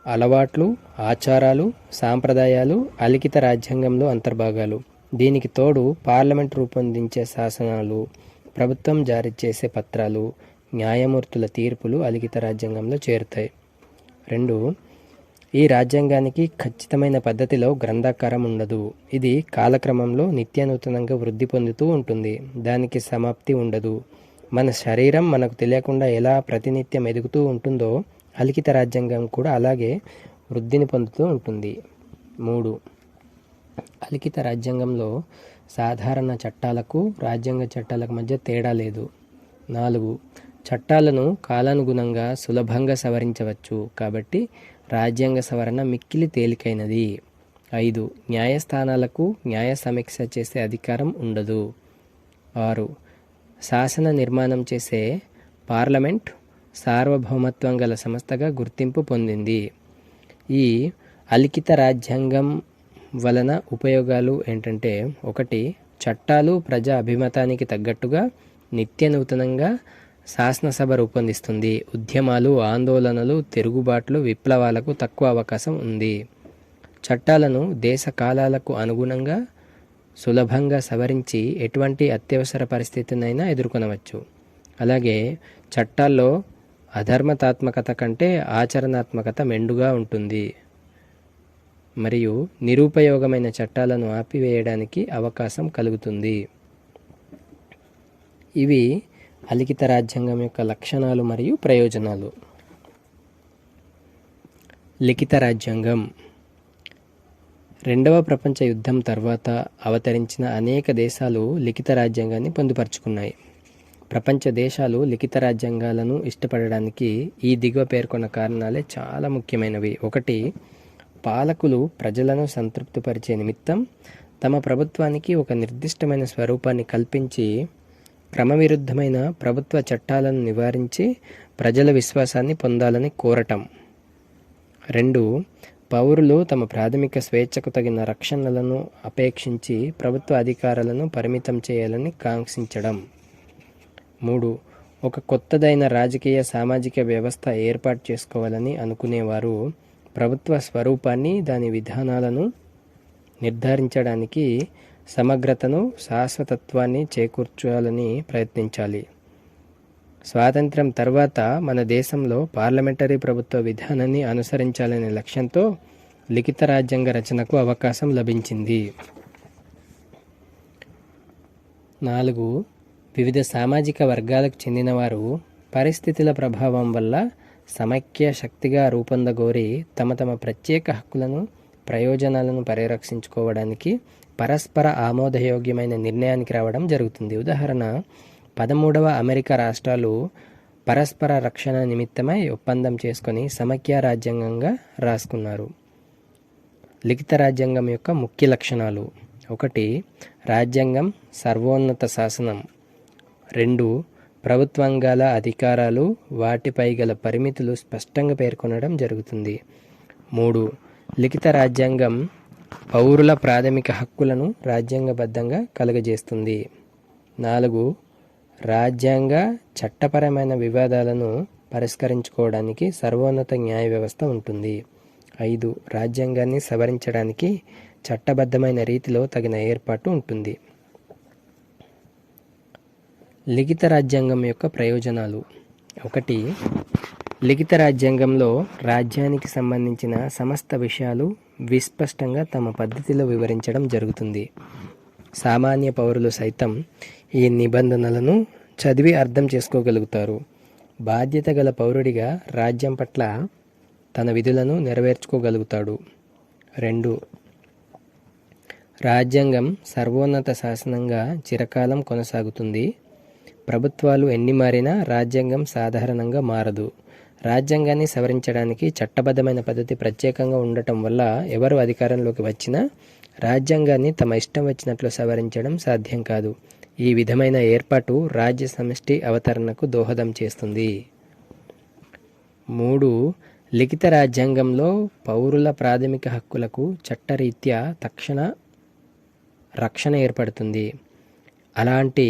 అలవాట్లు, ఆచారాలు, సాంప్రదాయాలు అలిఖిత రాజ్యాంగంలో అంతర్భాగాలు. దీనికి తోడు పార్లమెంట్ రూపొందించే శాసనాలు, ప్రభుత్వం జారీ చేసే పత్రాలు, న్యాయమూర్తుల తీర్పులు అలిఖిత రాజ్యాంగంలో చేరుతాయి. 2 ఈ రాజ్యాంగానికి ఖచ్చితమైన పద్ధతిలో గ్రంథాకారం ఉండదు. ఇది కాలక్రమంలో నిత్యనూతనంగా వృద్ధి పొందుతూ ఉంటుంది. దానికి సమాప్తి ఉండదు. మన శరీరం మనకు తెలియకుండా ఎలా ప్రతినిత్యం ఎదుగుతూ ఉంటుందో అలిఖిత రాజ్యాంగం కూడా అలాగే వృద్ధిని పొందుతూ ఉంటుంది. 3 అలిఖిత రాజ్యాంగంలో సాధారణ చట్టాలకు రాజ్యాంగ చట్టాలకు మధ్య తేడా లేదు. 4 చట్టాలను కాలానుగుణంగా సులభంగా సవరించవచ్చు కాబట్టి రాజ్యాంగ సవరణ మిక్కిలి తేలికైనది. 5 న్యాయస్థానాలకు న్యాయ సమీక్ష చేసే అధికారం ఉండదు. 6 శాసన నిర్మాణం చేసే పార్లమెంట్ సార్వభౌమత్వం గల సంస్థగా గుర్తింపు పొందింది. ఈ అలిఖిత రాజ్యాంగం వలన ఉపయోగాలు ఏంటంటే, ఒకటి, చట్టాలు ప్రజా అభిమతానికి తగ్గట్టుగా నిత్య నూతనంగా శాసనసభ రూపొందిస్తుంది. ఉద్యమాలు, ఆందోళనలు, తిరుగుబాట్లు, విప్లవాలకు తక్కువ అవకాశం ఉంది. చట్టాలను దేశ కాలాలకు అనుగుణంగా సులభంగా సవరించి ఎటువంటి అత్యవసర పరిస్థితినైనా ఎదుర్కొనవచ్చు. అలాగే చట్టాల్లో అధర్మతాత్మకత కంటే ఆచరణాత్మకత మెండుగా ఉంటుంది మరియు నిరుపయోగమైన చట్టాలను ఆపివేయడానికి అవకాశం కలుగుతుంది. ఇవి అలిఖిత రాజ్యాంగం యొక్క లక్షణాలు మరియు ప్రయోజనాలు. లిఖిత రాజ్యాంగం రెండవ ప్రపంచ యుద్ధం తర్వాత అవతరించిన అనేక దేశాలు లిఖిత రాజ్యాంగాన్ని పొందుపరుచుకున్నాయి. ప్రపంచ దేశాలు లిఖిత రాజ్యాంగాలను ఇష్టపడడానికి ఈ దిగువ పేర్కొన్న కారణాలే చాలా ముఖ్యమైనవి. ఒకటి, పాలకులు ప్రజలను సంతృప్తిపరిచే నిమిత్తం తమ ప్రభుత్వానికి ఒక నిర్దిష్టమైన స్వరూపాన్ని కల్పించి క్రమవిరుద్ధమైన ప్రభుత్వ చట్టాలను నివారించి ప్రజల విశ్వాసాన్ని పొందాలని కోరటం. 2, పౌరులు తమ ప్రాథమిక స్వేచ్ఛకు తగిన రక్షణలను అపేక్షించి ప్రభుత్వ అధికారాలను పరిమితం చేయాలని కాంక్షించడం. 3, ఒక కొత్తదైన రాజకీయ సామాజిక వ్యవస్థ ఏర్పాటు చేసుకోవాలని అనుకునేవారు ప్రభుత్వ స్వరూపాన్ని, దాని విధానాలను నిర్ధారించడానికి సమగ్రతను, శాశ్వతత్వాన్ని చేకూర్చాలని ప్రయత్నించాలి. స్వాతంత్ర్యం తర్వాత మన దేశంలో పార్లమెంటరీ ప్రభుత్వ విధానాన్ని అనుసరించాలనే లక్ష్యంతో లిఖిత రాజ్యాంగ రచనకు అవకాశం లభించింది. 4, వివిధ సామాజిక వర్గాలకు చెందినవారు పరిస్థితుల ప్రభావం వల్ల సమైక్య శక్తిగా రూపొందగోరి తమ తమ ప్రత్యేక హక్కులను, ప్రయోజనాలను పరిరక్షించుకోవడానికి పరస్పర ఆమోదయోగ్యమైన నిర్ణయానికి రావడం జరుగుతుంది. ఉదాహరణ, 13వ అమెరికా రాష్ట్రాలు పరస్పర రక్షణ నిమిత్తమై ఒప్పందం చేసుకొని సమైక్య రాజ్యాంగంగా రాసుకున్నారు. లిఖిత రాజ్యాంగం యొక్క ముఖ్య లక్షణాలు. 1, రాజ్యాంగం సర్వోన్నత శాసనం. 2, ప్రభుత్వాంగాల అధికారాలు, వాటిపై గల పరిమితులు స్పష్టంగా పేర్కొనడం జరుగుతుంది. 3, లిఖిత రాజ్యాంగం పౌరుల ప్రాథమిక హక్కులను రాజ్యాంగబద్ధంగా కలుగజేస్తుంది. 4, రాజ్యాంగ చట్టపరమైన వివాదాలను పరిష్కరించుకోవడానికి సర్వోన్నత న్యాయ వ్యవస్థ ఉంటుంది. 5, రాజ్యాంగాన్ని సవరించడానికి చట్టబద్ధమైన రీతిలో తగిన ఏర్పాటు ఉంటుంది. లిఖిత రాజ్యాంగం యొక్క ప్రయోజనాలు. 1, లిఖిత రాజ్యాంగంలో రాజ్యానికి సంబంధించిన సమస్త విషయాలు విస్పష్టంగా తమ పద్ధతిలో వివరించడం జరుగుతుంది. సామాన్య పౌరులు సైతం ఈ నిబంధనలను చదివి అర్థం చేసుకోగలుగుతారు. బాధ్యత గల పౌరుడిగా రాజ్యం పట్ల తన విధులను నెరవేర్చుకోగలుగుతాడు. 2, రాజ్యాంగం సర్వోన్నత శాసనంగా చిరకాలం కొనసాగుతుంది. ప్రభుత్వాలు ఎన్ని మారినా రాజ్యాంగం సాధారణంగా మారదు. రాజ్యాంగాన్ని సవరించడానికి చట్టబద్ధమైన పద్ధతి ప్రత్యేకంగా ఉండటం వల్ల ఎవరు అధికారంలోకి వచ్చినా రాజ్యాంగాన్ని తమ ఇష్టం వచ్చినట్లు సవరించడం సాధ్యం కాదు. ఈ విధమైన ఏర్పాటు రాజ్య సమష్టి అవతరణకు దోహదం చేస్తుంది. 3, లిఖిత రాజ్యాంగంలో పౌరుల ప్రాథమిక హక్కులకు చట్టరీత్యా తక్షణ రక్షణ ఏర్పడుతుంది. అలాంటి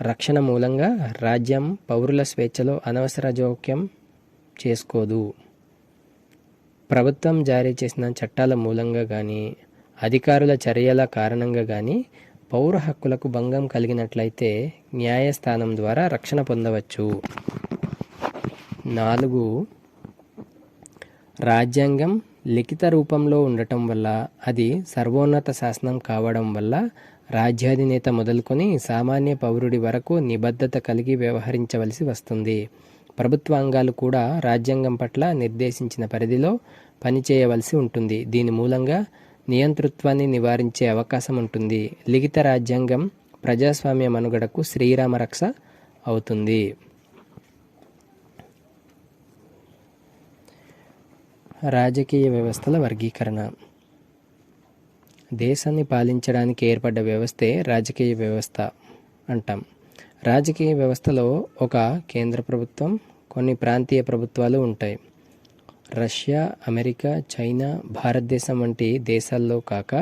రక్షణ మూలంగా రాజ్యం పౌరుల స్వేచ్ఛలో అనవసర జోక్యం చేసుకోదు. ప్రభుత్వం జారీ చేసిన చట్టాల మూలంగా కానీ, అధికారుల చర్యల కారణంగా కానీ పౌర హక్కులకు భంగం కలిగినట్లయితే న్యాయస్థానం ద్వారా రక్షణ పొందవచ్చు. 4, రాజ్యాంగం లిఖిత రూపంలో ఉండటం వల్ల, అది సర్వోన్నత శాసనం కావడం వల్ల రాజ్యాధినేత మొదలుకొని సామాన్య పౌరుడి వరకు నిబద్ధత కలిగి వ్యవహరించవలసి వస్తుంది. ప్రభుత్వాంగాలు కూడా రాజ్యాంగం పట్ల నిర్దేశించిన పరిధిలో పనిచేయవలసి ఉంటుంది. దీని మూలంగా నియంతృత్వాన్ని నివారించే అవకాశం ఉంటుంది. లిఖిత రాజ్యాంగం ప్రజాస్వామ్య మనుగడకు శ్రీరామ రక్ష అవుతుంది. రాజకీయ వ్యవస్థల వర్గీకరణ. దేశాన్ని పాలించడానికి ఏర్పడ్డ వ్యవస్థే రాజకీయ వ్యవస్థ అంటాం. రాజకీయ వ్యవస్థలో ఒక కేంద్ర ప్రభుత్వం, కొన్ని ప్రాంతీయ ప్రభుత్వాలు ఉంటాయి. రష్యా, అమెరికా, చైనా, భారతదేశం వంటి దేశాల్లో కాక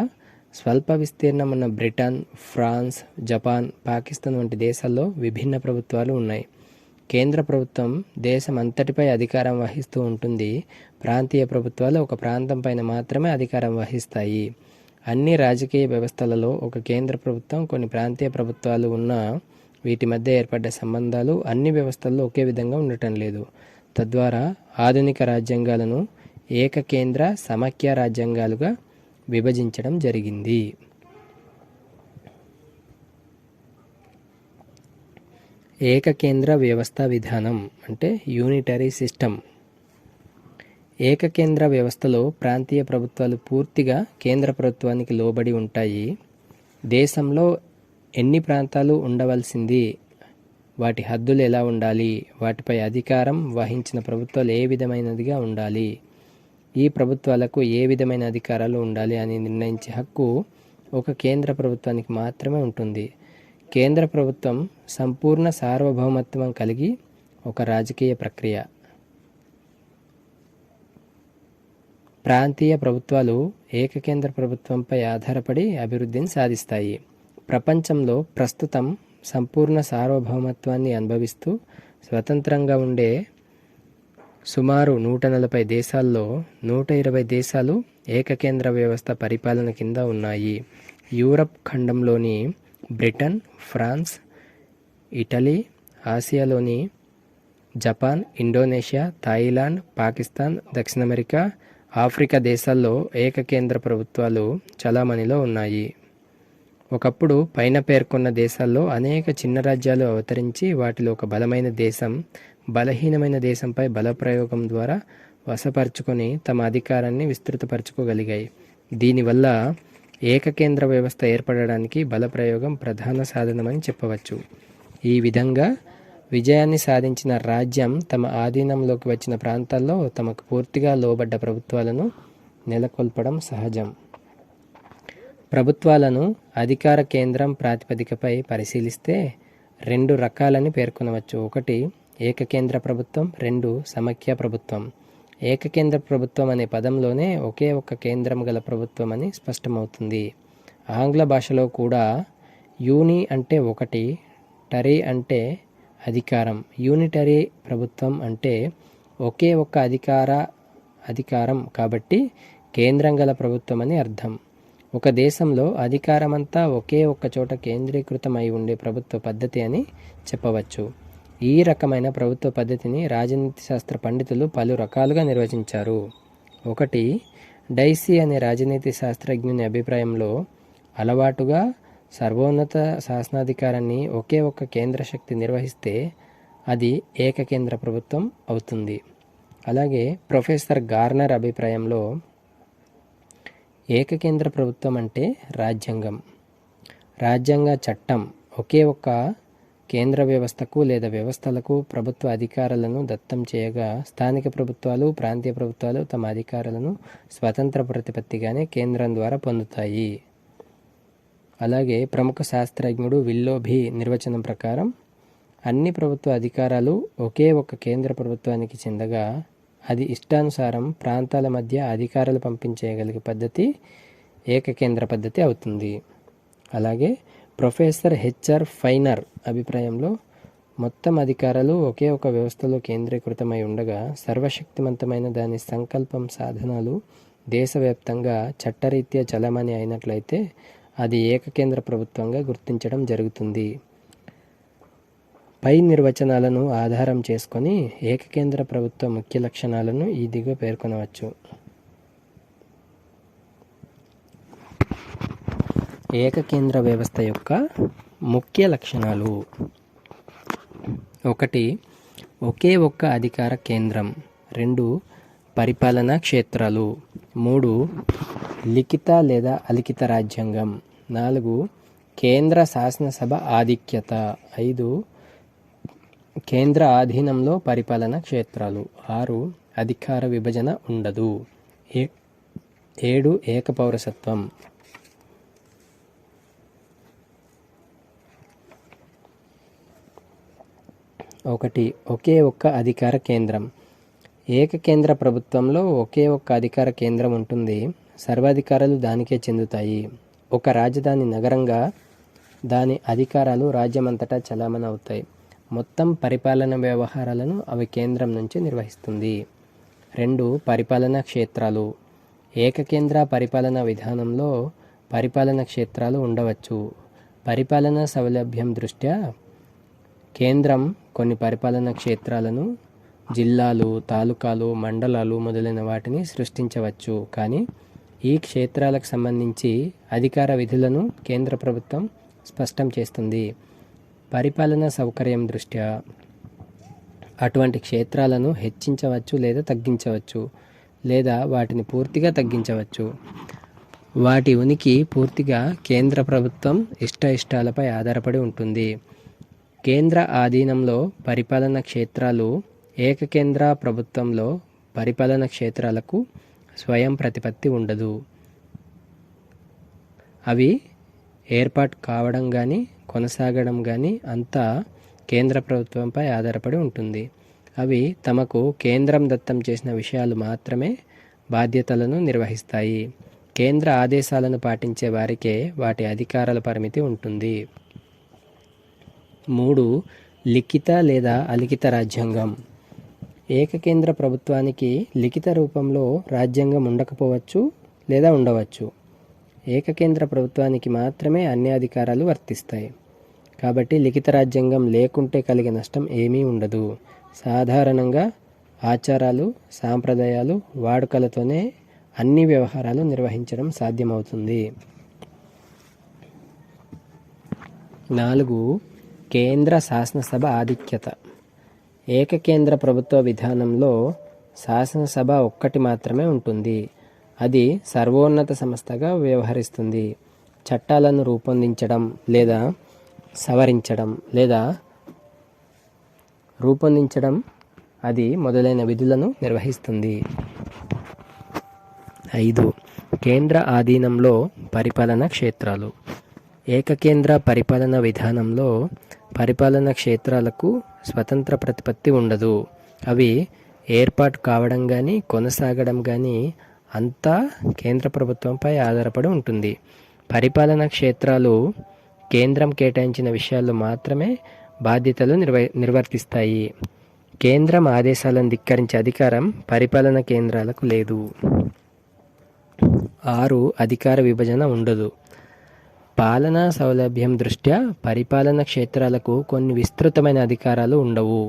స్వల్ప విస్తీర్ణం ఉన్న బ్రిటన్, ఫ్రాన్స్, జపాన్, పాకిస్తాన్ వంటి దేశాల్లో విభిన్న ప్రభుత్వాలు ఉన్నాయి. కేంద్ర ప్రభుత్వం దేశం అంతటిపై అధికారం వహిస్తూ ఉంటుంది. ప్రాంతీయ ప్రభుత్వాలు ఒక ప్రాంతం పైన మాత్రమే అధికారం వహిస్తాయి. అన్ని రాజకీయ వ్యవస్థలలో ఒక కేంద్ర ప్రభుత్వం, కొన్ని ప్రాంతీయ ప్రభుత్వాలు ఉన్న వీటి మధ్య ఏర్పడ్డ సంబంధాలు అన్ని వ్యవస్థల్లో ఒకే విధంగా ఉండటం లేదు. తద్వారా ఆధునిక రాజ్యాంగాలను ఏకకేంద్ర సమాఖ్య రాజ్యాంగాలుగా విభజించడం జరిగింది. ఏకకేంద్ర వ్యవస్థ విధానం అంటే యూనిటరీ సిస్టమ్. ఏకకేంద్ర వ్యవస్థలో ప్రాంతీయ ప్రభుత్వాలు పూర్తిగా కేంద్ర ప్రభుత్వానికి లోబడి ఉంటాయి. దేశంలో ఎన్ని ప్రాంతాలు ఉండవలసింది, వాటి హద్దులు ఎలా ఉండాలి, వాటిపై అధికారం వహించిన ప్రభుత్వాలు ఏ విధమైనదిగా ఉండాలి, ఈ ప్రభుత్వాలకు ఏ విధమైన అధికారాలు ఉండాలి అని నిర్ణయించే హక్కు ఒక కేంద్ర ప్రభుత్వానికి మాత్రమే ఉంటుంది. కేంద్ర ప్రభుత్వం సంపూర్ణ సార్వభౌమత్వం కలిగి ఒక రాజకీయ ప్రక్రియ. ప్రాంతీయ ప్రభుత్వాలు ఏకకేంద్ర ప్రభుత్వంపై ఆధారపడి అభివృద్ధిని సాధిస్తాయి. ప్రపంచంలో ప్రస్తుతం సంపూర్ణ సార్వభౌమత్వాన్ని అనుభవిస్తూ స్వతంత్రంగా ఉండే సుమారు 140 దేశాల్లో 120 దేశాలు ఏకకేంద్ర వ్యవస్థ పరిపాలన కింద ఉన్నాయి. యూరప్ ఖండంలోని బ్రిటన్, ఫ్రాన్స్, ఇటలీ, ఆసియాలోని జపాన్, ఇండోనేషియా, థాయిలాండ్, పాకిస్తాన్, దక్షిణ అమెరికా, ఆఫ్రికా దేశాల్లో ఏకకేంద్ర ప్రభుత్వాలు చలామణిలో ఉన్నాయి. ఒకప్పుడు పైన పేర్కొన్న దేశాల్లో అనేక చిన్న రాజ్యాలు అవతరించి వాటిలో ఒక బలమైన దేశం బలహీనమైన దేశంపై బలప్రయోగం ద్వారా వశపరుచుకొని తమ అధికారాన్ని విస్తృతపరచుకోగలిగాయి. దీనివల్ల ఏకకేంద్ర వ్యవస్థ ఏర్పడడానికి బలప్రయోగం ప్రధాన సాధనమని చెప్పవచ్చు. ఈ విధంగా విజయాన్ని సాధించిన రాజ్యం తమ ఆధీనంలోకి వచ్చిన ప్రాంతాల్లో తమకు పూర్తిగా లోబడ్డ ప్రభుత్వాలను నెలకొల్పడం సహజం. ప్రభుత్వాలను అధికార కేంద్రం ప్రాతిపదికపై పరిశీలిస్తే 2 రకాలని పేర్కొనవచ్చు. 1 ఏకకేంద్ర ప్రభుత్వం, 2 సమాఖ్య ప్రభుత్వం. ఏకకేంద్ర ప్రభుత్వం అనే పదంలోనే ఒకే ఒక్క కేంద్రం గల ప్రభుత్వం అని స్పష్టమవుతుంది. ఆంగ్ల భాషలో కూడా యూని అంటే 1, టరీ అంటే అధికారం, యూనిటరీ ప్రభుత్వం అంటే ఒకే ఒక్క అధికారం కాబట్టి కేంద్రం గల ప్రభుత్వం అని అర్థం. ఒక దేశంలో అధికారమంతా ఒకే ఒక్క చోట కేంద్రీకృతం అయి ఉండే ప్రభుత్వ పద్ధతి అని చెప్పవచ్చు. ఈ రకమైన ప్రభుత్వ పద్ధతిని రాజనీతి శాస్త్ర పండితులు పలు రకాలుగా నిర్వచించారు. 1 డైసీ అనే రాజనీతి శాస్త్రజ్ఞుని అభిప్రాయంలో అలవాటుగా సర్వోన్నత శాసనాధికారాన్ని ఒకే ఒక్క కేంద్ర శక్తి నిర్వహిస్తే అది ఏకకేంద్ర ప్రభుత్వం అవుతుంది. అలాగే ప్రొఫెసర్ గార్నర్ అభిప్రాయంలో ఏకకేంద్ర ప్రభుత్వం అంటే రాజ్యాంగ చట్టం ఒకే ఒక్క కేంద్ర వ్యవస్థకు లేదా వ్యవస్థలకు ప్రభుత్వ అధికారాలను దత్తం చేయగా స్థానిక ప్రభుత్వాలు, ప్రాంతీయ ప్రభుత్వాలు తమ అధికారాలను స్వతంత్ర ప్రతిపత్తిగానే కేంద్రం ద్వారా పొందుతాయి. అలాగే ప్రముఖ శాస్త్రజ్ఞుడు విల్లోభి నిర్వచనం ప్రకారం అన్ని ప్రభుత్వ అధికారాలు ఒకే ఒక్క కేంద్ర ప్రభుత్వానికి చెందగా అది ఇష్టానుసారం ప్రాంతాల మధ్య అధికారాలు పంపించేయగలిగే పద్ధతి ఏకకేంద్ర పద్ధతి అవుతుంది. అలాగే ప్రొఫెసర్ హెచ్ఆర్ ఫైనర్ అభిప్రాయంలో మొత్తం అధికారాలు ఒకే ఒక వ్యవస్థలో కేంద్రీకృతమై ఉండగా సర్వశక్తివంతమైన దాని సంకల్పం సాధనాలు దేశవ్యాప్తంగా చట్టరీత్యా చలామణి అయినట్లయితే అది ఏకకేంద్ర ప్రభుత్వంగా గుర్తించడం జరుగుతుంది. పై నిర్వచనాలను ఆధారం చేసుకొని ఏకకేంద్ర ప్రభుత్వ ముఖ్య లక్షణాలను ఈ దిగువ పేర్కొనవచ్చు. ఏకకేంద్ర వ్యవస్థ యొక్క ముఖ్య లక్షణాలు: 1 ఒకే ఒక్క అధికార కేంద్రం, 2 పరిపాలనా క్షేత్రాలు, 3 లిఖిత లేదా అలిఖిత రాజ్యాంగం, 4 కేంద్ర శాసనసభ ఆధిక్యత, 5 కేంద్ర ఆధీనంలో పరిపాలనా క్షేత్రాలు, 6 అధికార విభజన ఉండదు, 7 ఏకపౌరసత్వం. 1 ఒకే ఒక్క అధికార కేంద్రం. ఏకకేంద్ర ప్రభుత్వంలో ఒకే ఒక్క అధికార కేంద్రం ఉంటుంది. సర్వాధికారాలు దానికే చెందుతాయి. ఒక రాజధాని నగరంగా దాని అధికారాలు రాజ్యమంతటా చలామణి అవుతాయి. మొత్తం పరిపాలన వ్యవహారాలను అవి కేంద్రం నుంచి నిర్వహిస్తుంది. 2. పరిపాలనా క్షేత్రాలు. ఏకకేంద్ర పరిపాలనా విధానంలో పరిపాలన క్షేత్రాలు ఉండవచ్చు. పరిపాలనా సౌలభ్యం దృష్ట్యా కేంద్రం కొన్ని పరిపాలనా క్షేత్రాలను జిల్లాలు, తాలూకాలు, మండలాలు మొదలైన వాటిని సృష్టించవచ్చు. కానీ ఈ క్షేత్రాలకు సంబంధించి అధికార విధులను కేంద్ర ప్రభుత్వం స్పష్టం చేస్తుంది. పరిపాలనా సౌకర్యం దృష్ట్యా అటువంటి క్షేత్రాలను హెచ్చించవచ్చు లేదా తగ్గించవచ్చు, లేదా వాటిని పూర్తిగా తగ్గించవచ్చు. వాటి ఉనికి పూర్తిగా కేంద్ర ప్రభుత్వం ఇష్టాలపై ఆధారపడి ఉంటుంది. కేంద్ర ఆధీనంలో పరిపాలన క్షేత్రాలు. ఏకకేంద్ర ప్రభుత్వంలో పరిపాలన క్షేత్రాలకు స్వయం ప్రతిపత్తి ఉండదు. అవి ఏర్పాటు కావడం కానీ కొనసాగడం కానీ అంతా కేంద్ర ప్రభుత్వంపై ఆధారపడి ఉంటుంది. అవి తమకు కేంద్రం దత్తం చేసిన విషయాలు మాత్రమే బాధ్యతలను నిర్వహిస్తాయి. కేంద్ర ఆదేశాలను పాటించే వారికే వాటి అధికారాల పరిమితి ఉంటుంది. 3. లిఖిత లేదా అలిఖిత రాజ్యాంగం. ఏకకేంద్ర ప్రభుత్వానికి లిఖిత రూపంలో రాజ్యాంగం ఉండకపోవచ్చు లేదా ఉండవచ్చు. ఏకకేంద్ర ప్రభుత్వానికి మాత్రమే అన్ని అధికారాలు వర్తిస్తాయి. కాబట్టి లిఖిత రాజ్యాంగం లేకుంటే కలిగే నష్టం ఏమీ ఉండదు. సాధారణంగా ఆచారాలు, సాంప్రదాయాలు, వాడుకలతోనే అన్ని వ్యవహారాలు నిర్వహించడం సాధ్యమవుతుంది. 4. కేంద్ర శాసనసభ ఆధిక్యత. ఏకకేంద్ర ప్రభుత్వ విధానంలో శాసనసభ ఒక్కటి మాత్రమే ఉంటుంది. అది సర్వోన్నత సంస్థగా వ్యవహరిస్తుంది. చట్టాలను రూపొందించడం లేదా సవరించడం లేదా రూపొందించడం అది మొదలైన విధులను నిర్వహిస్తుంది. 5. కేంద్ర ఆధీనంలో పరిపాలనా క్షేత్రాలు. ఏకకేంద్ర పరిపాలన విధానంలో పరిపాలనా క్షేత్రాలకు స్వతంత్ర ప్రతిపత్తి ఉండదు. అవి ఏర్పాటు కావడం కానీ కొనసాగడం కానీ అంతా కేంద్ర ప్రభుత్వంపై ఆధారపడి ఉంటుంది. పరిపాలనా క్షేత్రాలు కేంద్రం కేటాయించిన విషయాల్లో మాత్రమే బాధ్యతలు నిర్వర్తిస్తాయి. కేంద్రం ఆదేశాలను ధిక్కరించే అధికారం పరిపాలనా కేంద్రాలకు లేదు. 6. అధికార విభజన ఉండదు. పాలనా సౌలభ్యం దృష్ట్యా పరిపాలన క్షేత్రాలకు కొన్ని విస్తృతమైన అధికారాలు ఉండవు.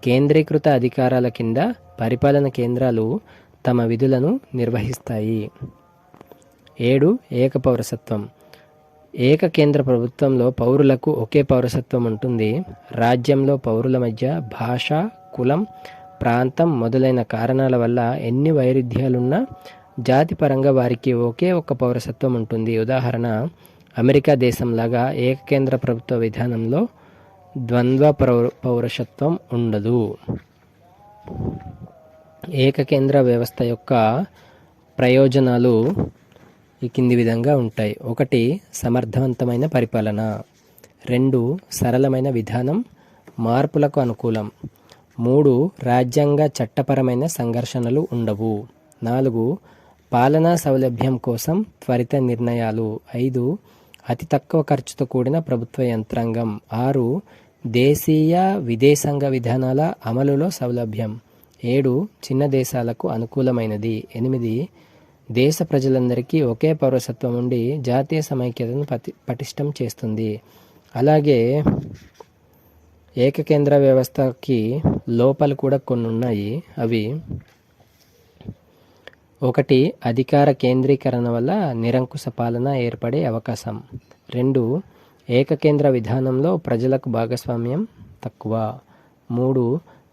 కేంద్రీకృత అధికారాల కింద పరిపాలన కేంద్రాలు తమ విధులను నిర్వహిస్తాయి. 7. ఏక పౌరసత్వం. ఏకకేంద్ర ప్రభుత్వంలో పౌరులకు ఒకే పౌరసత్వం ఉంటుంది. రాజ్యంలో పౌరుల మధ్య భాష, కులం, ప్రాంతం మొదలైన కారణాల వల్ల ఎన్ని వైరుధ్యాలున్నా జాతిపరంగా వారికి ఒకే ఒక్క పౌరసత్వం ఉంటుంది. ఉదాహరణ, అమెరికా దేశంలాగా ఏకకేంద్ర ప్రభుత్వ విధానంలో ద్వంద్వ పౌరసత్వం ఉండదు. ఏకకేంద్ర వ్యవస్థ యొక్క ప్రయోజనాలు ఈ కింది విధంగా ఉంటాయి. 1. సమర్థవంతమైన పరిపాలన. 2. సరళమైన విధానం, మార్పులకు అనుకూలం. 3. రాజ్యాంగ చట్టపరమైన సంఘర్షణలు ఉండవు. 4. పాలనా సౌలభ్యం కోసం త్వరిత నిర్ణయాలు. 5. అతి తక్కువ ఖర్చుతో కూడిన ప్రభుత్వ యంత్రాంగం. 6. దేశీయ విదేశాంగ విధానాల అమలులో సౌలభ్యం. 7. చిన్న దేశాలకు అనుకూలమైనది. 8. దేశ ప్రజలందరికీ ఒకే పౌరసత్వం ఉండి జాతీయ సమైక్యతను పటిష్టం చేస్తుంది. అలాగే ఏకకేంద్ర వ్యవస్థకి లోపాలు కూడా కొన్ని ఉన్నాయి. అవి: 1. అధికార కేంద్రీకరణ వల్ల నిరంకుశ పాలన ఏర్పడే అవకాశం. 2. ఏకకేంద్ర విధానంలో ప్రజలకు భాగస్వామ్యం తక్కువ. 3.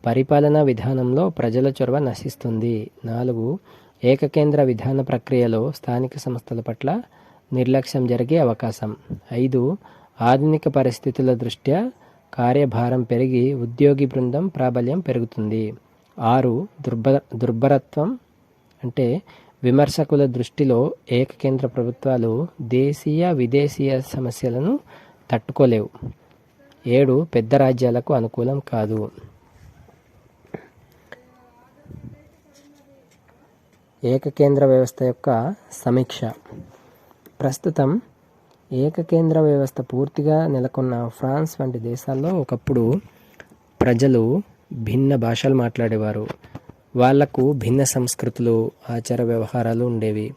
పరిపాలనా విధానంలో ప్రజల చొరవ నశిస్తుంది. 4. ఏకకేంద్ర విధాన ప్రక్రియలో స్థానిక సంస్థల పట్ల నిర్లక్ష్యం జరిగే అవకాశం. 5. ఆధునిక పరిస్థితుల దృష్ట్యా కార్యభారం పెరిగి ఉద్యోగి బృందం ప్రాబల్యం పెరుగుతుంది. 6. దుర్భరత్వం అంటే విమర్శకుల దృష్టిలో ఏకకేంద్ర ప్రభుత్వాలు దేశీయ విదేశీయ సమస్యలను తట్టుకోలేవు. 7. పెద్ద రాజ్యాలకు అనుకూలం కాదు. ఏకకేంద్ర వ్యవస్థ యొక్క సమీక్ష. ప్రస్తుతం ఏకకేంద్ర వ్యవస్థ పూర్తిగా నెలకొన్న ఫ్రాన్స్ వంటి దేశాల్లో ఒకప్పుడు ప్రజలు భిన్న భాషలు మాట్లాడేవారు. వాళ్లకు భిన్న సంస్కృతులు, ఆచార వ్యవహారాలు ఉండేవి.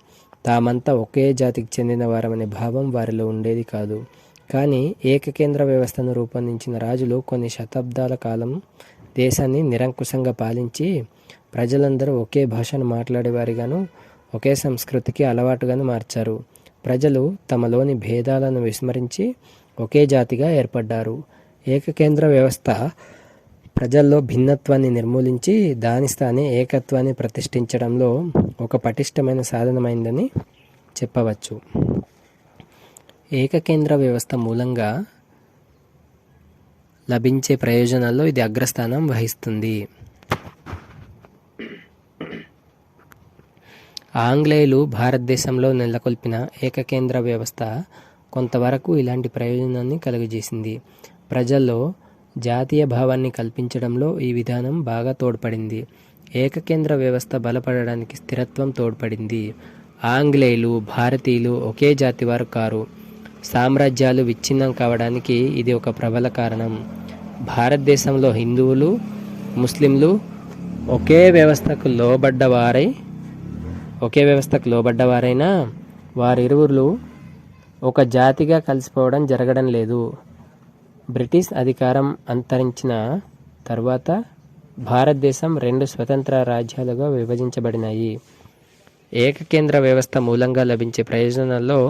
తామంతా ఒకే జాతికి చెందిన వారమనే భావం వారిలో ఉండేది కాదు. కానీ ఏకకేంద్ర వ్యవస్థను రూపొందించిన రాజులు కొన్ని శతాబ్దాల కాలం దేశాన్ని నిరంకుశంగా పాలించి ప్రజలందరూ ఒకే భాషను మాట్లాడేవారిగాను, ఒకే సంస్కృతికి అలవాటుగాను మార్చారు. ప్రజలు తమలోని భేదాలను విస్మరించి ఒకే జాతిగా ఏర్పడ్డారు. ఏకకేంద్ర వ్యవస్థ ప్రజల్లో భిన్నత్వాన్ని నిర్మూలించి దాని స్థానే ఏకత్వాన్ని ప్రతిష్ఠించడంలో ఒక పటిష్టమైన సాధనమైందని చెప్పవచ్చు. ఏకకేంద్ర వ్యవస్థ మూలంగా లభించే ప్రయోజనాల్లో ఇది అగ్రస్థానం వహిస్తుంది. ఆంగ్లేయులు భారతదేశంలో నెలకొల్పిన ఏకకేంద్ర వ్యవస్థ కొంతవరకు ఇలాంటి ప్రయోజనాన్ని కలుగజేసింది. ప్రజల్లో జాతీయ భావాన్ని కల్పించడంలో ఈ విధానం బాగా తోడ్పడింది. ఏకకేంద్ర వ్యవస్థ బలపడడానికి స్థిరత్వం తోడ్పడింది. ఆంగ్లేయులు, భారతీయులు ఒకే జాతి వారు కారు. సామ్రాజ్యాలు విచ్ఛిన్నం కావడానికి ఇది ఒక ప్రబల కారణం. భారతదేశంలో హిందువులు, ముస్లింలు ఒకే వ్యవస్థకు లోబడ్డవారైనా వారిరువురు ఒక జాతిగా కలిసిపోవడం జరగడం లేదు. బ్రిటిష్ అధికారం అంతరించిన తర్వాత భారతదేశం 2 స్వతంత్ర రాజ్యాలుగా విభజించబడినాయి. ఏకకేంద్ర వ్యవస్థ మూలంగా లభించే ప్రయోజనాల్లో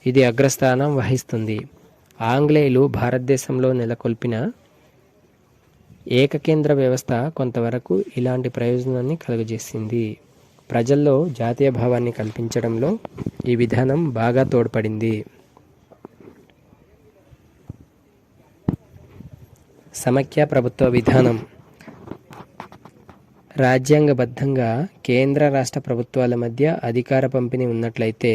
ఇది అగ్రస్థానం వహిస్తుంది. ఆంగ్లేయులు భారతదేశంలో నెలకొల్పిన ఏకకేంద్ర వ్యవస్థ కొంతవరకు ఇలాంటి ప్రయోజనాన్ని కలుగజేసింది. ప్రజల్లో జాతీయ భావాన్ని కల్పించడంలో ఈ విధానం బాగా తోడ్పడింది. సమైక్య ప్రభుత్వ విధానం. రాజ్యాంగబద్ధంగా కేంద్ర రాష్ట్ర ప్రభుత్వాల మధ్య అధికార పంపిణీ ఉన్నట్లయితే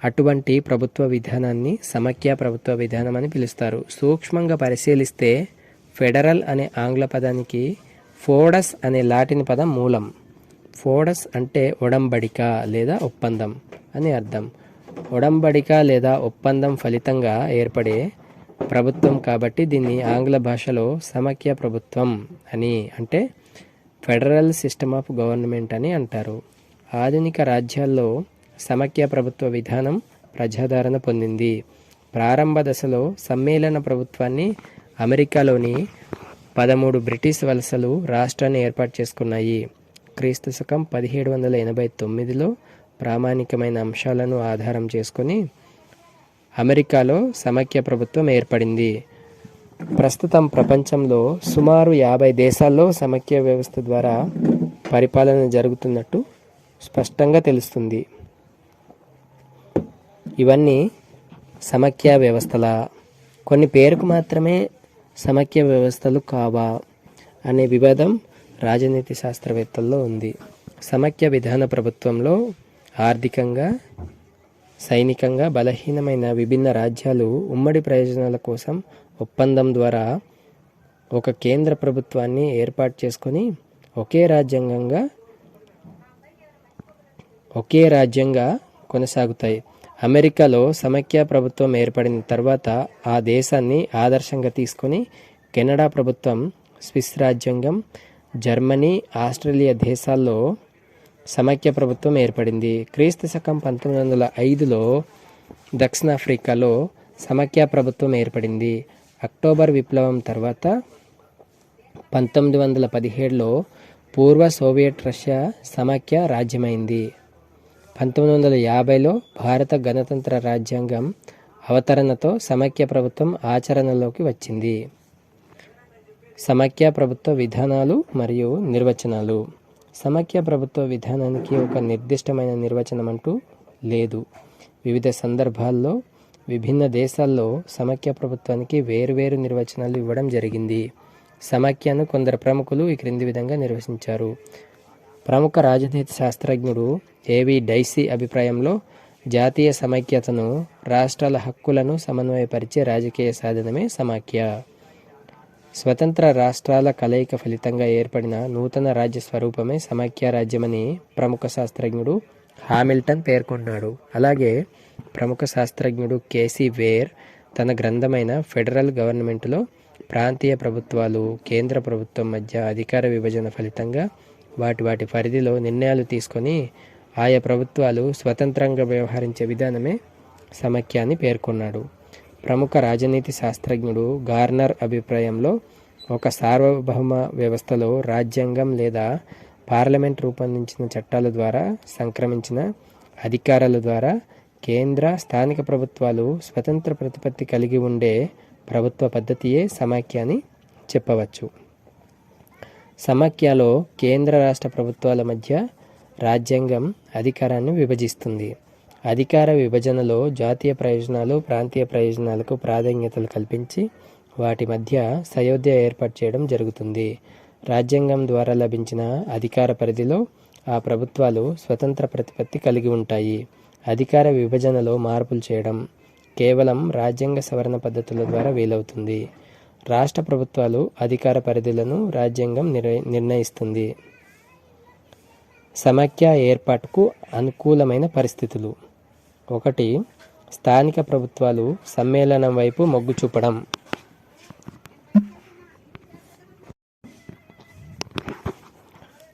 అటువంటి ప్రభుత్వ విధానాన్ని సమైక్య ప్రభుత్వ విధానం అని పిలుస్తారు. సూక్ష్మంగా పరిశీలిస్తే ఫెడరల్ అనే ఆంగ్ల పదానికి ఫోడస్ అనే లాటిన్ పదం మూలం. ఫోడస్ అంటే ఒడంబడిక లేదా ఒప్పందం అని అర్థం. ఒడంబడిక లేదా ఒప్పందం ఫలితంగా ఏర్పడే ప్రభుత్వం కాబట్టి దీన్ని ఆంగ్ల భాషలో సమైక్య ప్రభుత్వం అని, అంటే ఫెడరల్ సిస్టమ్ ఆఫ్ గవర్నమెంట్ అని అంటారు. ఆధునిక రాజ్యాల్లో సమైక్య ప్రభుత్వ విధానం ప్రజాదరణ పొందింది. ప్రారంభ దశలో సమ్మేళన ప్రభుత్వాన్ని అమెరికాలోని 13 బ్రిటిష్ వలసలు రాష్ట్రాన్ని ఏర్పాటు చేసుకున్నాయి. క్రీస్తు శకం 1789లో ప్రామాణికమైన అంశాలను ఆధారం చేసుకొని అమెరికాలో సమైక్య ప్రభుత్వం ఏర్పడింది. ప్రస్తుతం ప్రపంచంలో సుమారు 50 దేశాల్లో సమైక్య వ్యవస్థ ద్వారా పరిపాలన జరుగుతున్నట్టు స్పష్టంగా తెలుస్తుంది. ఇవన్నీ సమైక్య వ్యవస్థలా, కొన్ని పేరుకు మాత్రమే సమైక్య వ్యవస్థలు కావా అనే వివాదం రాజనీతి శాస్త్రవేత్తల్లో ఉంది. సమైక్య విధాన ప్రభుత్వంలో ఆర్థికంగా, సైనికంగా బలహీనమైన విభిన్న రాజ్యాలు ఉమ్మడి ప్రయోజనాల కోసం ఒప్పందం ద్వారా ఒక కేంద్ర ప్రభుత్వాన్ని ఏర్పాటు చేసుకొని ఒకే రాజ్యంగా కొనసాగుతాయి. అమెరికాలో సమైక్య ప్రభుత్వం ఏర్పడిన తర్వాత ఆ దేశాన్ని ఆదర్శంగా తీసుకొని కెనడా ప్రభుత్వం, స్విస్ రాజ్యాంగం, జర్మనీ, ఆస్ట్రేలియా దేశాల్లో సమైక్య ప్రభుత్వం ఏర్పడింది. క్రీస్తు శకం 1905లో దక్షిణాఫ్రికాలో సమైక్య ప్రభుత్వం ఏర్పడింది. అక్టోబర్ విప్లవం తర్వాత 1917లో పూర్వ సోవియట్ రష్యా సమైక్య రాజ్యమైంది. 1950లో భారత గణతంత్ర రాజ్యాంగం అవతరణతో సమైక్య ప్రభుత్వం ఆచరణలోకి వచ్చింది. సమైక్య ప్రభుత్వ విధానాలు మరియు నిర్వచనాలు. సమైక్య ప్రభుత్వ విధానానికి ఒక నిర్దిష్టమైన నిర్వచనం అంటూ లేదు. వివిధ సందర్భాల్లో విభిన్న దేశాల్లో సమైక్య ప్రభుత్వానికి వేరువేరు నిర్వచనాలు ఇవ్వడం జరిగింది. సమైక్యను కొందరు ప్రముఖులు ఈ క్రింది విధంగా నిర్వచించారు. ప్రముఖ రాజనీతి శాస్త్రజ్ఞుడు ఏవి డైసీ అభిప్రాయంలో జాతీయ సమైక్యతను, రాష్ట్రాల హక్కులను సమన్వయపరిచే రాజకీయ సాధనమే సమైక్య. స్వతంత్ర రాష్ట్రాల కలయిక ఫలితంగా ఏర్పడిన నూతన రాజ్య స్వరూపమే సమాఖ్య రాజ్యమని ప్రముఖ శాస్త్రజ్ఞుడు హామిల్టన్ పేర్కొన్నాడు. అలాగే ప్రముఖ శాస్త్రజ్ఞుడు కేసీ వేర్ తన గ్రంథమైన ఫెడరల్ గవర్నమెంట్లో ప్రాంతీయ ప్రభుత్వాలు కేంద్ర ప్రభుత్వం మధ్య అధికార విభజన ఫలితంగా వాటి పరిధిలో నిర్ణయాలు తీసుకొని ఆయా ప్రభుత్వాలు స్వతంత్రంగా వ్యవహరించే విధానమే సమాఖ్య అని పేర్కొన్నాడు. ప్రముఖ రాజనీతి శాస్త్రజ్ఞుడు గార్నర్ అభిప్రాయంలో ఒక సార్వభౌమ వ్యవస్థలో రాజ్యాంగం లేదా పార్లమెంట్ రూపొందించిన చట్టాల ద్వారా సంక్రమించిన అధికారాల ద్వారా కేంద్ర స్థానిక ప్రభుత్వాలు స్వతంత్ర ప్రతిపత్తి కలిగి ఉండే ప్రభుత్వ పద్ధతియే సమాఖ్య అని చెప్పవచ్చు. సమాఖ్యలో కేంద్ర రాష్ట్ర ప్రభుత్వాల మధ్య రాజ్యాంగం అధికారాన్ని విభజిస్తుంది. అధికార విభజనలో జాతీయ ప్రయోజనాలు ప్రాంతీయ ప్రయోజనాలకు ప్రాధాన్యతలు కల్పించి వాటి మధ్య సయోధ్య ఏర్పాటు చేయడం జరుగుతుంది. రాజ్యాంగం ద్వారా లభించిన అధికార పరిధిలో ఆ ప్రభుత్వాలు స్వతంత్ర ప్రతిపత్తి కలిగి ఉంటాయి. అధికార విభజనలో మార్పులు చేయడం కేవలం రాజ్యాంగ సవరణ పద్ధతుల ద్వారా వీలవుతుంది. రాష్ట్ర ప్రభుత్వాలు అధికార పరిధులను రాజ్యాంగం నిర్ణయిస్తుంది. సమాఖ్య ఏర్పాటుకు అనుకూలమైన పరిస్థితులు: 1. స్థానిక ప్రభుత్వాలు సమ్మేళనం వైపు మొగ్గు చూపడం.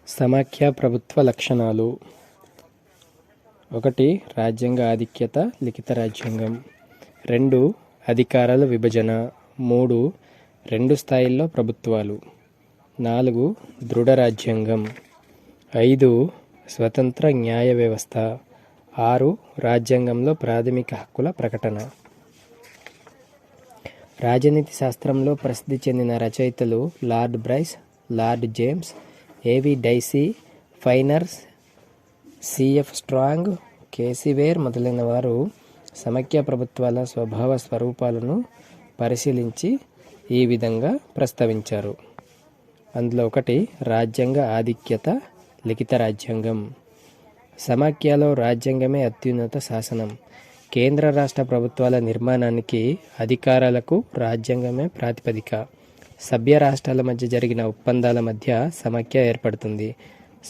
సమాఖ్య ప్రభుత్వ లక్షణాలు: 1. రాజ్యాంగ ఆధిక్యత, లిఖిత రాజ్యాంగం. 2. అధికారాల విభజన. 3. 2 స్థాయిల్లో ప్రభుత్వాలు. 4. దృఢ రాజ్యాంగం. 5. స్వతంత్ర న్యాయ వ్యవస్థ. 6. రాజ్యాంగంలో ప్రాథమిక హక్కుల ప్రకటన. రాజనీతి శాస్త్రంలో ప్రసిద్ధి చెందిన రచయితలు Lord Bryce, Lord James, A V Dicey, Finer's, C F Strong, K C Wheare మొదలైన వారు సమాఖ్య ప్రభుత్వాల స్వభావ స్వరూపాలను పరిశీలించి ఈ విధంగా ప్రస్తావించారు. అందులో 1. రాజ్యాంగ ఆధిక్యత, లిఖిత రాజ్యాంగం. సమాఖ్యలో రాజ్యాంగమే అత్యున్నత శాసనం. కేంద్ర రాష్ట్ర ప్రభుత్వాల నిర్మాణానికి అధికారాలకు రాజ్యాంగమే ప్రాతిపదిక. సభ్య రాష్ట్రాల మధ్య జరిగిన ఒప్పందాల మధ్య సమాఖ్య ఏర్పడుతుంది.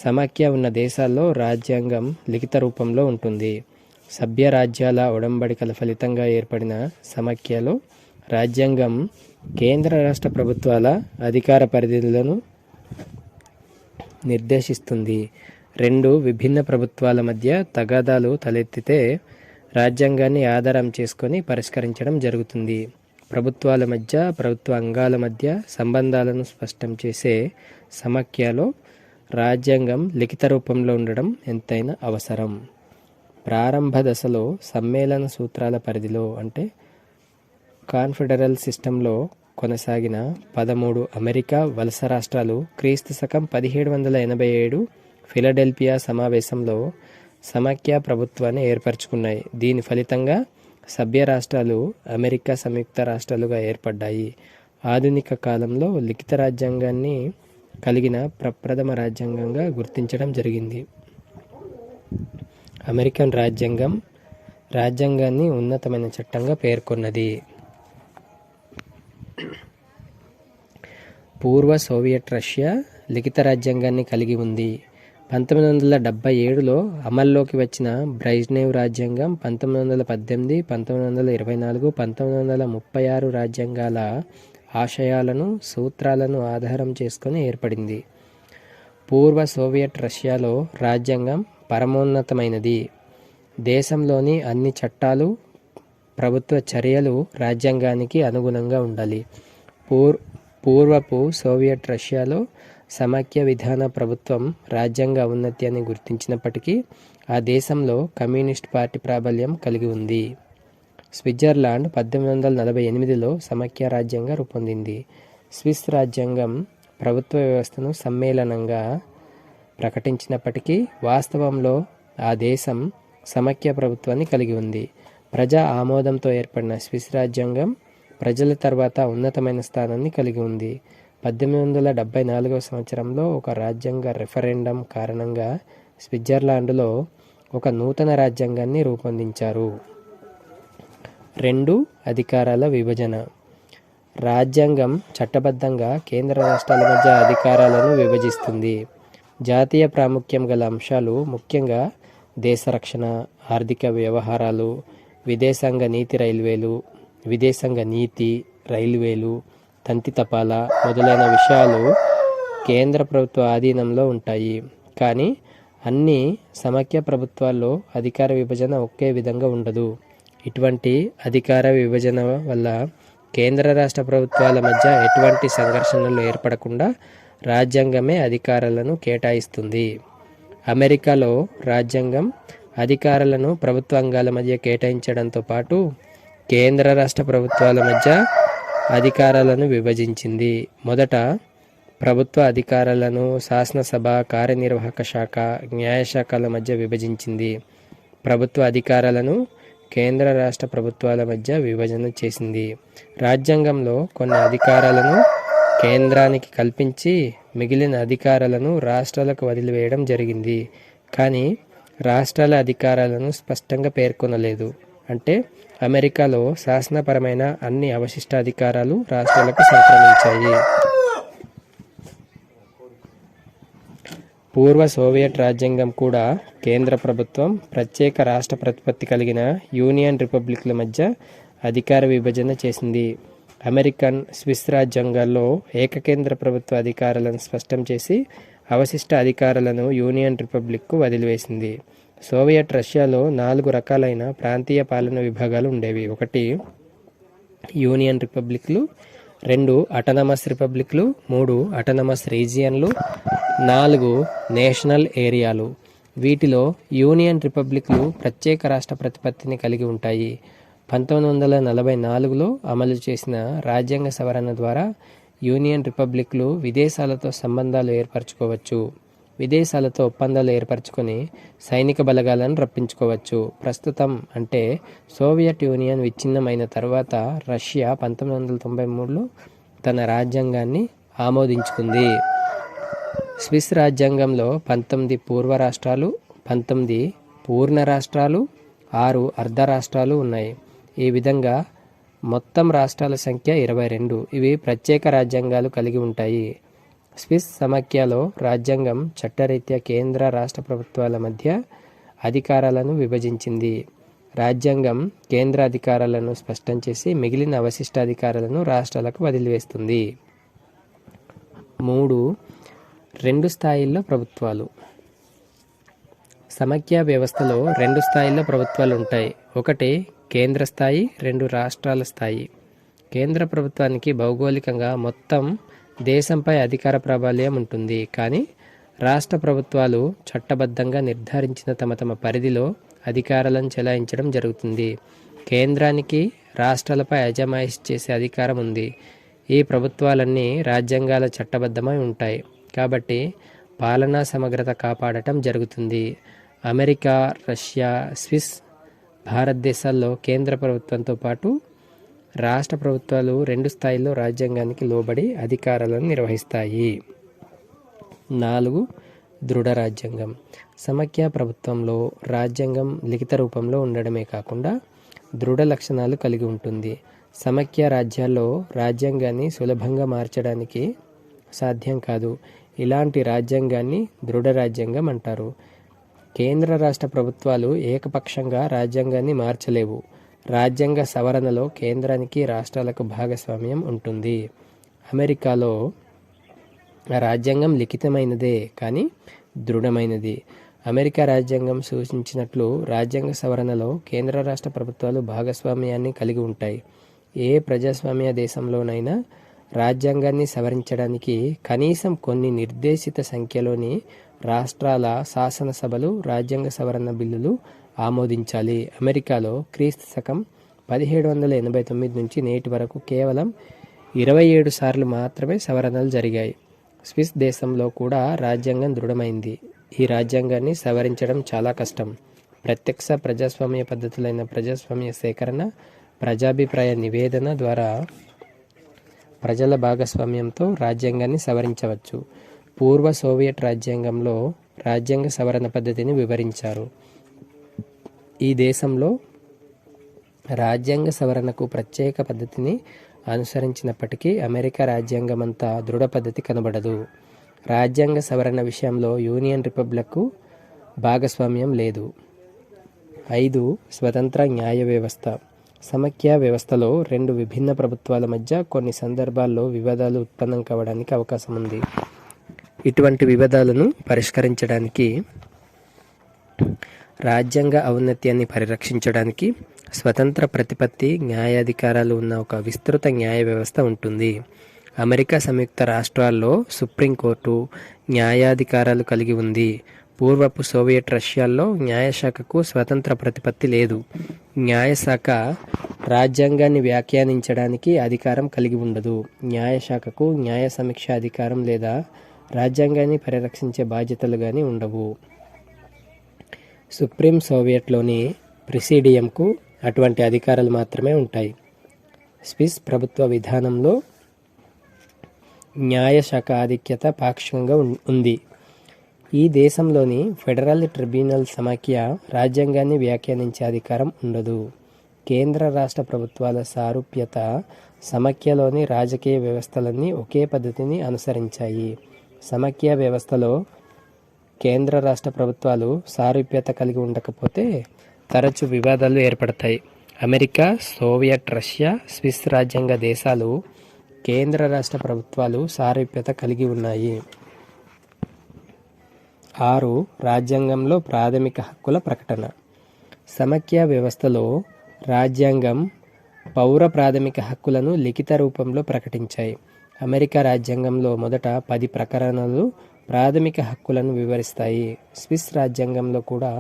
సమాఖ్య ఉన్న దేశాల్లో రాజ్యాంగం లిఖిత రూపంలో ఉంటుంది. సభ్య రాజ్యాల ఒడంబడికల ఫలితంగా ఏర్పడిన సమాఖ్యలో రాజ్యాంగం కేంద్ర రాష్ట్ర ప్రభుత్వాల అధికార పరిధులను నిర్దేశిస్తుంది. 2 విభిన్న ప్రభుత్వాల మధ్య తగాదాలు తలెత్తితే రాజ్యాంగాన్ని ఆధారం చేసుకొని పరిష్కరించడం జరుగుతుంది. ప్రభుత్వాల మధ్య, ప్రభుత్వ అంగాల మధ్య సంబంధాలను స్పష్టం చేసే సమాఖ్యలో రాజ్యాంగం లిఖిత రూపంలో ఉండడం ఎంతైనా అవసరం. ప్రారంభ దశలో సమ్మేళన సూత్రాల పరిధిలో అంటే కాన్ఫెడరల్ సిస్టంలో కొనసాగిన 13 అమెరికా వలస రాష్ట్రాలు క్రీస్తు శకం 1787 ఫిలడెల్ఫియా సమావేశంలో సమాఖ్య ప్రభుత్వాన్ని ఏర్పరచుకున్నాయి. దీని ఫలితంగా సభ్య రాష్ట్రాలు అమెరికా సంయుక్త రాష్ట్రాలుగా ఏర్పడ్డాయి. ఆధునిక కాలంలో లిఖిత రాజ్యాంగాన్ని కలిగిన ప్రప్రథమ రాజ్యాంగంగా గుర్తించడం జరిగింది. అమెరికన్ రాజ్యాంగం రాజ్యాంగాన్ని ఉన్నతమైన చట్టంగా పేర్కొన్నది. పూర్వ సోవియట్ రష్యా లిఖిత రాజ్యాంగాన్ని కలిగి ఉంది. 1977లో అమల్లోకి వచ్చిన బ్రెజ్నెవ్ రాజ్యాంగం 1918, 1924, 1936 రాజ్యాంగాల ఆశయాలను, సూత్రాలను ఆధారం చేసుకొని ఏర్పడింది. పూర్వ సోవియట్ రష్యాలో రాజ్యాంగం పరమోన్నతమైనది. దేశంలోని అన్ని చట్టాలు, ప్రభుత్వ చర్యలు రాజ్యాంగానికి అనుగుణంగా ఉండాలి. పూర్వపు సోవియట్ రష్యాలో సమాఖ్య విధాన ప్రభుత్వం రాజ్యాంగ ఔన్నత్యాన్ని గుర్తించినప్పటికీ ఆ దేశంలో కమ్యూనిస్ట్ పార్టీ ప్రాబల్యం కలిగి ఉంది. స్విట్జర్లాండ్ 1848లో సమాఖ్య రాజ్యంగా రూపొందింది. స్విస్ రాజ్యాంగం ప్రభుత్వ వ్యవస్థను సమ్మేళనంగా ప్రకటించినప్పటికీ వాస్తవంలో ఆ దేశం సమాఖ్య ప్రభుత్వాన్ని కలిగి ఉంది. ప్రజా ఆమోదంతో ఏర్పడిన స్విస్ రాజ్యాంగం ప్రజల తర్వాత ఉన్నతమైన స్థానాన్ని కలిగి ఉంది. 1874 సంవత్సరంలో ఒక రాజ్యాంగ రెఫరెండం కారణంగా స్విట్జర్లాండ్లో ఒక నూతన రాజ్యాంగాన్ని రూపొందించారు. 2 అధికారాల విభజన. రాజ్యాంగం చట్టబద్ధంగా కేంద్ర రాష్ట్రాల మధ్య అధికారాలను విభజిస్తుంది. జాతీయ ప్రాముఖ్యం గల అంశాలు ముఖ్యంగా దేశ రక్షణ, ఆర్థిక వ్యవహారాలు, విదేశాంగ నీతి, రైల్వేలు, తంతి తపాలా మొదలైన విషయాలు కేంద్ర ప్రభుత్వ ఆధీనంలో ఉంటాయి. కానీ అన్ని సమైక్య ప్రభుత్వాల్లో అధికార విభజన ఒకే విధంగా ఉండదు. ఇటువంటి అధికార విభజన వల్ల కేంద్ర రాష్ట్ర ప్రభుత్వాల మధ్య ఎటువంటి సంఘర్షణలు ఏర్పడకుండా రాజ్యాంగమే అధికారాలను కేటాయిస్తుంది. అమెరికాలో రాజ్యాంగం అధికారాలను ప్రభుత్వాంగాల మధ్య కేటాయించడంతో పాటు కేంద్ర రాష్ట్ర ప్రభుత్వాల మధ్య అధికారాలను విభజించింది. మొదట ప్రభుత్వ అధికారాలను శాసనసభ, కార్యనిర్వాహక శాఖ, న్యాయశాఖల మధ్య విభజించింది. ప్రభుత్వ అధికారాలను కేంద్ర రాష్ట్ర ప్రభుత్వాల మధ్య విభజన చేసింది. రాజ్యాంగంలో కొన్ని అధికారాలను కేంద్రానికి కల్పించి మిగిలిన అధికారాలను రాష్ట్రాలకు వదిలివేయడం జరిగింది. కానీ రాష్ట్రాల అధికారాలను స్పష్టంగా పేర్కొనలేదు. అంటే అమెరికాలో శాసనపరమైన అన్ని అవశిష్ట అధికారాలు రాష్ట్రాలకు సంక్రమించాయి. పూర్వ సోవియట్ రాజ్యాంగం కూడా కేంద్ర ప్రభుత్వం, ప్రత్యేక రాష్ట్ర ప్రతిపత్తి కలిగిన యూనియన్ రిపబ్లిక్ల మధ్య అధికార విభజన చేసింది. అమెరికన్, స్విస్ రాజ్యాంగాల్లో ఏకకేంద్ర ప్రభుత్వ అధికారాలను స్పష్టం చేసి అవశిష్ట అధికారాలను యూనియన్ రిపబ్లిక్కు వదిలివేసింది. సోవియట్ రష్యాలో 4 రకాలైన ప్రాంతీయ పాలన విభాగాలు ఉండేవి. 1 యూనియన్ రిపబ్లిక్లు, 2 అటానమస్ రిపబ్లిక్లు, 3 అటానమస్ రీజియన్లు, 4 నేషనల్ ఏరియాలు. వీటిలో యూనియన్ రిపబ్లిక్లు ప్రత్యేక రాష్ట్ర ప్రతిపత్తిని కలిగి ఉంటాయి. 1944లో అమలు చేసిన రాజ్యాంగ సవరణ ద్వారా యూనియన్ రిపబ్లిక్లు విదేశాలతో సంబంధాలు ఏర్పరచుకోవచ్చు. విదేశాలతో ఒప్పందాలు ఏర్పరచుకొని సైనిక బలగాలను రప్పించుకోవచ్చు. ప్రస్తుతం అంటే సోవియట్ యూనియన్ విచ్ఛిన్నమైన తర్వాత రష్యా 1993లో తన రాజ్యాంగాన్ని ఆమోదించుకుంది. స్విస్ రాజ్యాంగంలో 19 పూర్వ రాష్ట్రాలు, 19 పూర్ణ రాష్ట్రాలు, 6 అర్ధ రాష్ట్రాలు ఉన్నాయి. ఈ విధంగా మొత్తం రాష్ట్రాల సంఖ్య 22. ఇవి ప్రత్యేక రాజ్యాంగాలు కలిగి ఉంటాయి. స్విస్ సమైక్యలో రాజ్యాంగం చట్టరీత్యా కేంద్ర రాష్ట్ర ప్రభుత్వాల మధ్య అధికారాలను విభజించింది. రాజ్యాంగం కేంద్ర అధికారాలను స్పష్టం చేసి మిగిలిన అవశిష్ట అధికారాలను రాష్ట్రాలకు వదిలివేస్తుంది. 3 2 స్థాయిల్లో ప్రభుత్వాలు. సమైక్య వ్యవస్థలో 2 స్థాయిల్లో ప్రభుత్వాలు ఉంటాయి. 1 కేంద్ర స్థాయి, 2 రాష్ట్రాల స్థాయి. కేంద్ర ప్రభుత్వానికి భౌగోళికంగా మొత్తం దేశంపై అధికార ప్రాబల్యం ఉంటుంది. కానీ రాష్ట్ర ప్రభుత్వాలు చట్టబద్ధంగా నిర్ధారించిన తమ పరిధిలో అధికారాలను చెలాయించడం జరుగుతుంది. కేంద్రానికి రాష్ట్రాలపై అజమాయిషీ చేసే అధికారం ఉంది. ఈ ప్రభుత్వాలన్నీ రాజ్యాంగాల చట్టబద్ధమై ఉంటాయి కాబట్టి పాలనా సమగ్రత కాపాడటం జరుగుతుంది. అమెరికా, రష్యా, స్విస్, భారతదేశాల్లో కేంద్ర ప్రభుత్వంతో పాటు రాష్ట్ర ప్రభుత్వాలు 2 స్థాయిల్లో రాజ్యాంగానికి లోబడి అధికారాలను నిర్వహిస్తాయి. 4 దృఢ రాజ్యాంగం. సమైక్య ప్రభుత్వంలో రాజ్యాంగం లిఖిత రూపంలో ఉండడమే కాకుండా దృఢ లక్షణాలు కలిగి ఉంటుంది. సమైక్య రాజ్యాల్లో రాజ్యాంగాన్ని సులభంగా మార్చడానికి సాధ్యం కాదు. ఇలాంటి రాజ్యాంగాన్ని దృఢ రాజ్యాంగం అంటారు. కేంద్ర రాష్ట్ర ప్రభుత్వాలు ఏకపక్షంగా రాజ్యాంగాన్ని మార్చలేవు. రాజ్యాంగ సవరణలో కేంద్రానికి రాష్ట్రాలకు భాగస్వామ్యం ఉంటుంది. అమెరికాలో రాజ్యాంగం లిఖితమైనదే కానీ దృఢమైనది. అమెరికా రాజ్యాంగం సూచించినట్లు రాజ్యాంగ సవరణలో కేంద్ర రాష్ట్ర ప్రభుత్వాలు భాగస్వామ్యాన్ని కలిగి ఉంటాయి. ఏ ప్రజాస్వామ్య దేశంలోనైనా రాజ్యాంగాన్ని సవరించడానికి కనీసం కొన్ని నిర్దేశిత సంఖ్యలోని రాష్ట్రాల శాసనసభలు రాజ్యాంగ సవరణ బిల్లులు ఆమోదించాలి. అమెరికాలో క్రీస్తు శకం 1789 నుంచి నేటి వరకు కేవలం 27 సార్లు మాత్రమే సవరణలు జరిగాయి. స్విస్ దేశంలో కూడా రాజ్యాంగం దృఢమైంది. ఈ రాజ్యాంగాన్ని సవరించడం చాలా కష్టం. ప్రత్యక్ష ప్రజాస్వామ్య పద్ధతులైన ప్రజాస్వామ్య సేకరణ, ప్రజాభిప్రాయ నివేదన ద్వారా ప్రజల భాగస్వామ్యంతో రాజ్యాంగాన్ని సవరించవచ్చు. పూర్వ సోవియట్ రాజ్యాంగంలో రాజ్యాంగ సవరణ పద్ధతిని వివరించారు. ఈ దేశంలో రాజ్యాంగ సవరణకు ప్రత్యేక పద్ధతిని అనుసరించినప్పటికీ అమెరికా రాజ్యాంగమంతా దృఢ పద్ధతి కనబడదు. రాజ్యాంగ సవరణ విషయంలో యూనియన్ రిపబ్లిక్కు భాగస్వామ్యం లేదు. 5. స్వతంత్ర న్యాయ వ్యవస్థ. సమైక్య వ్యవస్థలో రెండు విభిన్న ప్రభుత్వాల మధ్య కొన్ని సందర్భాల్లో వివాదాలు ఉత్పన్నం కావడానికి అవకాశం ఉంది. ఇటువంటి వివాదాలను పరిష్కరించడానికి, రాజ్యాంగ ఔన్నత్యాన్ని పరిరక్షించడానికి స్వతంత్ర ప్రతిపత్తి, న్యాయాధికారాలు ఉన్న ఒక విస్తృత న్యాయ వ్యవస్థ ఉంటుంది. అమెరికా సంయుక్త రాష్ట్రాల్లో సుప్రీంకోర్టు న్యాయాధికారాలు కలిగి ఉంది. పూర్వపు సోవియట్ రష్యాలో న్యాయశాఖకు స్వతంత్ర ప్రతిపత్తి లేదు. న్యాయశాఖ రాజ్యాంగాన్ని వ్యాఖ్యానించడానికి అధికారం కలిగి ఉండదు. న్యాయశాఖకు న్యాయ సమీక్ష అధికారం లేదా రాజ్యాంగాన్ని పరిరక్షించే బాధ్యతలు కానీ ఉండవు. సుప్రీం సోవియట్లోని ప్రెసిడియంకు అటువంటి అధికారాలు మాత్రమే ఉంటాయి. స్విస్ ప్రభుత్వ విధానంలో న్యాయశాఖ ఆధిక్యత పాక్షికంగా ఉంది. ఈ దేశంలోని ఫెడరల్ ట్రిబ్యునల్ సమైక్య రాజ్యాంగాన్ని వ్యాఖ్యానించే అధికారం ఉండదు. కేంద్ర రాష్ట్ర ప్రభుత్వాల సారూప్యత సమైక్యలోని రాజకీయ వ్యవస్థలన్నీ ఒకే పద్ధతిని అనుసరించాయి. సమైక్య వ్యవస్థలో కేంద్ర రాష్ట్ర ప్రభుత్వాలు సారూప్యత కలిగి ఉండకపోతే తరచు వివాదాలు ఏర్పడతాయి. అమెరికా, సోవియట్ రష్యా, స్విస్ రాజ్యాంగ దేశాలు కేంద్ర రాష్ట్ర ప్రభుత్వాలు సారూప్యత కలిగి ఉన్నాయి. 6. రాజ్యాంగంలో ప్రాథమిక హక్కుల ప్రకటన. సమైక్య వ్యవస్థలో రాజ్యాంగం పౌర ప్రాథమిక హక్కులను లిఖిత రూపంలో ప్రకటించాయి. అమెరికా రాజ్యాంగంలో మొదట 10 ప్రకరణలు ప్రాథమిక హక్కులను వివరిస్తాయి. స్విస్ రాజ్యాంగంలో కూడా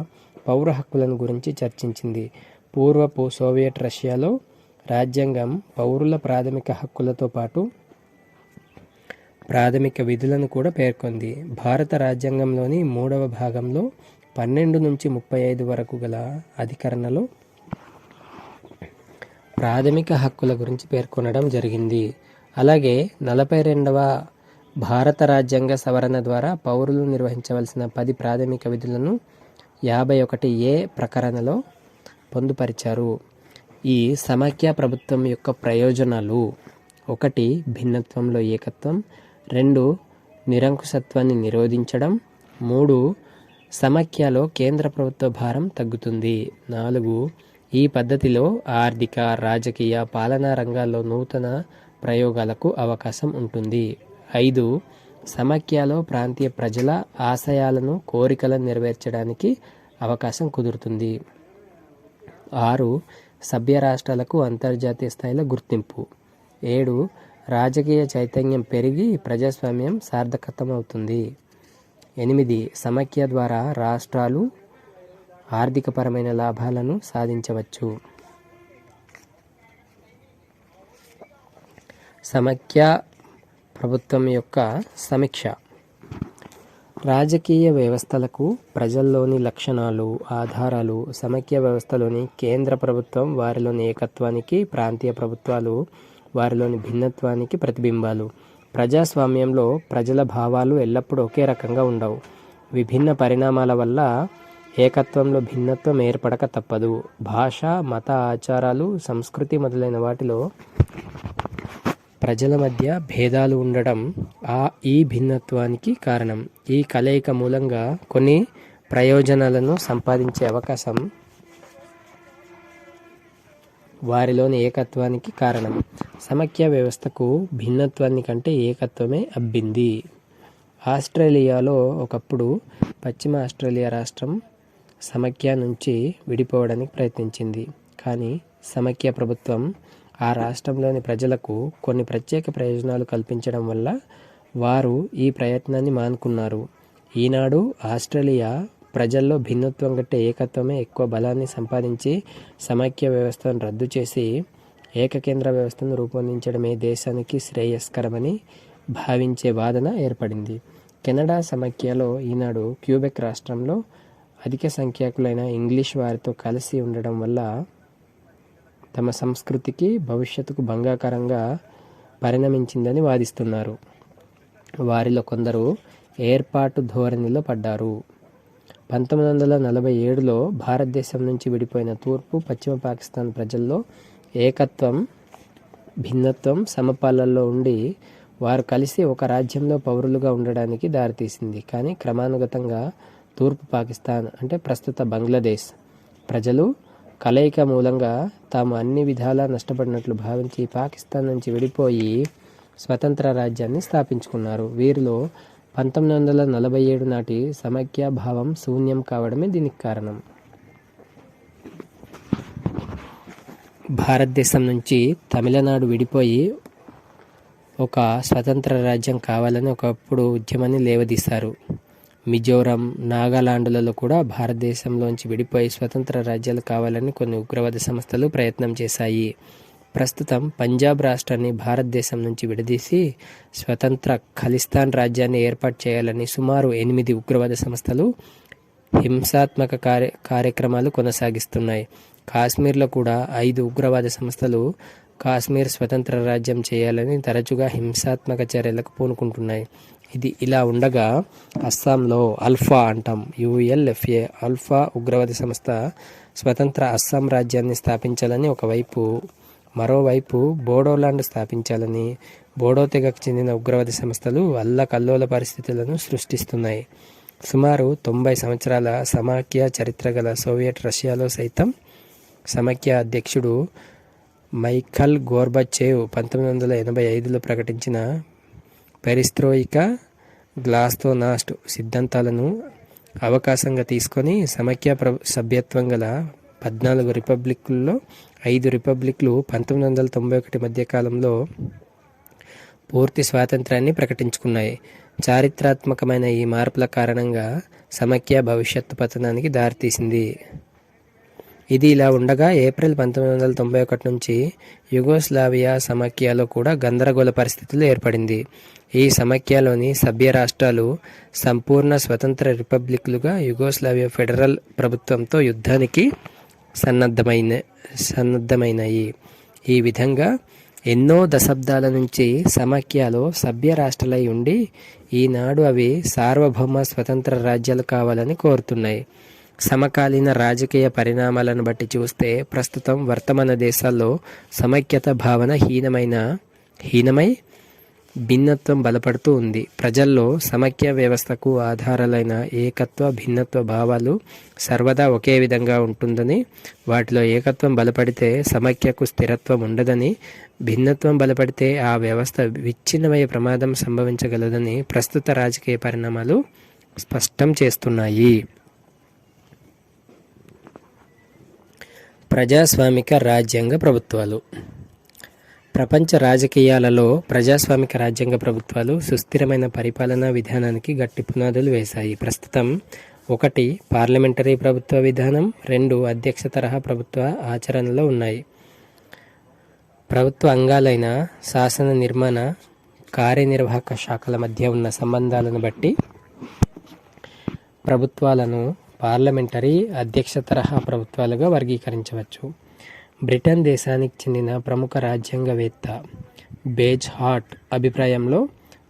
పౌర హక్కులను గురించి చర్చించింది. పూర్వపు సోవియట్ రష్యాలో రాజ్యాంగం పౌరుల ప్రాథమిక హక్కులతో పాటు ప్రాథమిక విధులను కూడా పేర్కొంది. భారత రాజ్యాంగంలోని 3వ భాగంలో 12 నుంచి 35 వరకు గల అధికరణలో ప్రాథమిక హక్కుల గురించి పేర్కొనడం జరిగింది. అలాగే 42వ భారత రాజ్యాంగ సవరణ ద్వారా పౌరులు నిర్వహించవలసిన 10 ప్రాథమిక విధులను 51A ప్రకరణలో పొందుపరిచారు. ఈ సమైక్య ప్రభుత్వం యొక్క ప్రయోజనాలు: 1. భిన్నత్వంలో ఏకత్వం. 2. నిరంకుశత్వాన్ని నిరోధించడం. 3. సమైక్యలో కేంద్ర ప్రభుత్వ భారం తగ్గుతుంది. 4. ఈ పద్ధతిలో ఆర్థిక, రాజకీయ, పాలనా రంగాల్లో నూతన ప్రయోగాలకు అవకాశం ఉంటుంది. 5. సమైక్యలో ప్రాంతీయ ప్రజల ఆశయాలను, కోరికలను నెరవేర్చడానికి అవకాశం కుదురుతుంది. 6. సభ్య రాష్ట్రాలకు అంతర్జాతీయ స్థాయిలో గుర్తింపు. 7. రాజకీయ చైతన్యం పెరిగి ప్రజాస్వామ్యం సార్థకతమవుతుంది. 8. సమైక్య ద్వారా రాష్ట్రాలు ఆర్థికపరమైన లాభాలను సాధించవచ్చు. సమైక్య ప్రభుత్వం యొక్క సమీక్ష. రాజకీయ వ్యవస్థలకు ప్రజల్లోని లక్షణాలు, ఆధారాలు, సమైక్య వ్యవస్థలోని కేంద్ర ప్రభుత్వం వారిలోని ఏకత్వానికి, ప్రాంతీయ ప్రభుత్వాలు వారిలోని భిన్నత్వానికి ప్రతిబింబాలు. ప్రజాస్వామ్యంలో ప్రజల భావాలు ఎల్లప్పుడూ ఒకే రకంగా ఉండవు. విభిన్న పరిణామాల వల్ల ఏకత్వంలో భిన్నత్వం ఏర్పడక తప్పదు. భాష, మత, ఆచారాలు, సంస్కృతి మొదలైన వాటిలో ప్రజల మధ్య భేదాలు ఉండడం ఈ భిన్నత్వానికి కారణం. ఈ కలయిక మూలంగా కొన్ని ప్రయోజనాలను సంపాదించే అవకాశం వారిలోని ఏకత్వానికి కారణం. సమైక్య వ్యవస్థకు భిన్నత్వాన్ని కంటే ఏకత్వమే అబ్బింది. ఆస్ట్రేలియాలో ఒకప్పుడు పశ్చిమ ఆస్ట్రేలియా రాష్ట్రం సమైక్య నుంచి విడిపోవడానికి ప్రయత్నించింది. కానీ సమైక్య ప్రభుత్వం ఆ రాష్ట్రంలోని ప్రజలకు కొన్ని ప్రత్యేక ప్రయోజనాలు కల్పించడం వల్ల వారు ఈ ప్రయత్నాన్ని మానుకున్నారు. ఈనాడు ఆస్ట్రేలియా ప్రజల్లో భిన్నత్వం కంటే ఏకత్వమే ఎక్కువ బలాన్ని సంపాదించి సమైక్య వ్యవస్థను రద్దు చేసి ఏకకేంద్ర వ్యవస్థను రూపొందించడమే దేశానికి శ్రేయస్కరమని భావించే వాదన ఏర్పడింది. కెనడా సమైక్యలో ఈనాడు క్యూబెక్ రాష్ట్రంలో అధిక సంఖ్యాకులైన ఇంగ్లీష్ వారితో కలిసి ఉండడం వల్ల తమ సంస్కృతికి, భవిష్యత్తుకు భంగకరంగా పరిణమించిందని వాదిస్తున్నారు. వారిలో కొందరు ఏర్పాటు ధోరణిలో పడ్డారు. 1947లో భారతదేశం నుంచి విడిపోయిన తూర్పు, పశ్చిమ పాకిస్తాన్ ప్రజల్లో ఏకత్వం భిన్నత్వం, సమపాలనలో ఉండి వారు కలిసి ఒక రాజ్యంలో పౌరులుగా ఉండడానికి దారితీసింది. కానీ క్రమానుగతంగా తూర్పు పాకిస్తాన్ అంటే ప్రస్తుత బంగ్లాదేశ్ ప్రజలు కలయిక మూలంగా తాము అన్ని విధాలా నష్టపడినట్లు భావించి పాకిస్తాన్ నుంచి విడిపోయి స్వతంత్ర రాజ్యాన్ని స్థాపించుకున్నారు. వీరిలో 1947 నాటి సమైక్య భావం శూన్యం కావడమే దీనికి కారణం. భారతదేశం నుంచి తమిళనాడు విడిపోయి ఒక స్వతంత్ర రాజ్యం కావాలని ఒకప్పుడు ఉద్యమాన్ని లేవదీశారు. మిజోరం, నాగాలాండ్లలో కూడా భారతదేశంలోంచి విడిపోయి స్వతంత్ర రాజ్యాలు కావాలని కొన్ని ఉగ్రవాద సంస్థలు ప్రయత్నం చేశాయి. ప్రస్తుతం పంజాబ్ రాష్ట్రాన్ని భారతదేశం నుంచి విడదీసి స్వతంత్ర ఖలిస్తాన్ రాజ్యాన్ని ఏర్పాటు చేయాలని సుమారు 8 ఉగ్రవాద సంస్థలు హింసాత్మక కార్యక్రమాలు కొనసాగిస్తున్నాయి. కాశ్మీర్లో కూడా 5 ఉగ్రవాద సంస్థలు కాశ్మీర్ స్వతంత్ర రాజ్యం చేయాలని తరచుగా హింసాత్మక చర్యలకు పూనుకుంటున్నాయి. ఇది ఇలా ఉండగా అస్సాంలో అల్ఫా అంటాం ULFA అల్ఫా ఉగ్రవాద సంస్థ స్వతంత్ర అస్సాం రాజ్యాన్ని స్థాపించాలని ఒకవైపు, మరోవైపు బోడోలాండ్ స్థాపించాలని బోడో తెగకు చెందిన ఉగ్రవాద సంస్థలు అల్లకల్లోల పరిస్థితులను సృష్టిస్తున్నాయి. సుమారు 90 సంవత్సరాల సమాఖ్య చరిత్ర గల సోవియట్ రష్యాలో సైతం సమైక్య అధ్యక్షుడు మైఖల్ గోర్బచేవ్ 1985లో ప్రకటించిన పెరిస్ట్రోయికా, గ్లాస్నోస్ట్ సిద్ధాంతాలను అవకాశంగా తీసుకొని సమైక్య సభ్యత్వం గల 14 రిపబ్లిక్లలో 5 రిపబ్లిక్లు 1991 మధ్యకాలంలో పూర్తి స్వాతంత్రాన్ని ప్రకటించుకున్నాయి. చారిత్రాత్మకమైన ఈ మార్పుల కారణంగా సమైక్య భవిష్యత్తు పతనానికి దారితీసింది. ఇది ఇలా ఉండగా ఏప్రిల్ 1991 నుంచి యుగోస్లావియా సమైక్యలో కూడా గందరగోళ పరిస్థితులు ఏర్పడింది. ఈ సమైక్యలోని సభ్య రాష్ట్రాలు సంపూర్ణ స్వతంత్ర రిపబ్లిక్లుగా యుగోస్లావియా ఫెడరల్ ప్రభుత్వంతో యుద్ధానికి సన్నద్ధమైనాయి. ఈ విధంగా ఎన్నో దశాబ్దాల నుంచి సమైక్యలో సభ్య రాష్ట్రాలై ఉండి ఈనాడు అవి సార్వభౌమ స్వతంత్ర రాజ్యాలు కావాలని కోరుతున్నాయి. సమకాలీన రాజకీయ పరిణామాలను బట్టి చూస్తే ప్రస్తుతం వర్తమాన దేశాల్లో సమైక్యత భావన హీనమై భిన్నత్వం బలపడుతూ ఉంది. ప్రజల్లో సమైక్య వ్యవస్థకు ఆధారాలైన ఏకత్వ, భిన్నత్వ భావాలు సర్వదా ఒకే విధంగా ఉంటుందని, వాటిలో ఏకత్వం బలపడితే సమైక్యకు స్థిరత్వం ఉండదని, భిన్నత్వం బలపడితే ఆ వ్యవస్థ విచ్ఛిన్నమయ్యే ప్రమాదం సంభవించగలదని ప్రస్తుత రాజకీయ పరిణామాలు స్పష్టం చేస్తున్నాయి. ప్రజాస్వామిక రాజ్యాంగ ప్రభుత్వాలు. ప్రపంచ రాజకీయాలలో ప్రజాస్వామిక రాజ్యాంగ ప్రభుత్వాలు సుస్థిరమైన పరిపాలనా విధానానికి గట్టి పునాదులు వేశాయి. ప్రస్తుతం 1 పార్లమెంటరీ ప్రభుత్వ విధానం, 2 అధ్యక్ష తరహా ప్రభుత్వ ఆచరణలో ఉన్నాయి. ప్రభుత్వ అంగాలైన శాసన, నిర్మాణ, కార్యనిర్వాహక శాఖల మధ్య ఉన్న సంబంధాలను బట్టి ప్రభుత్వాలను పార్లమెంటరీ, అధ్యక్ష తరహా ప్రభుత్వాలుగా వర్గీకరించవచ్చు. బ్రిటన్ దేశానికి చెందిన ప్రముఖ రాజ్యాంగవేత్త బేజ్ హార్ట్ అభిప్రాయంలో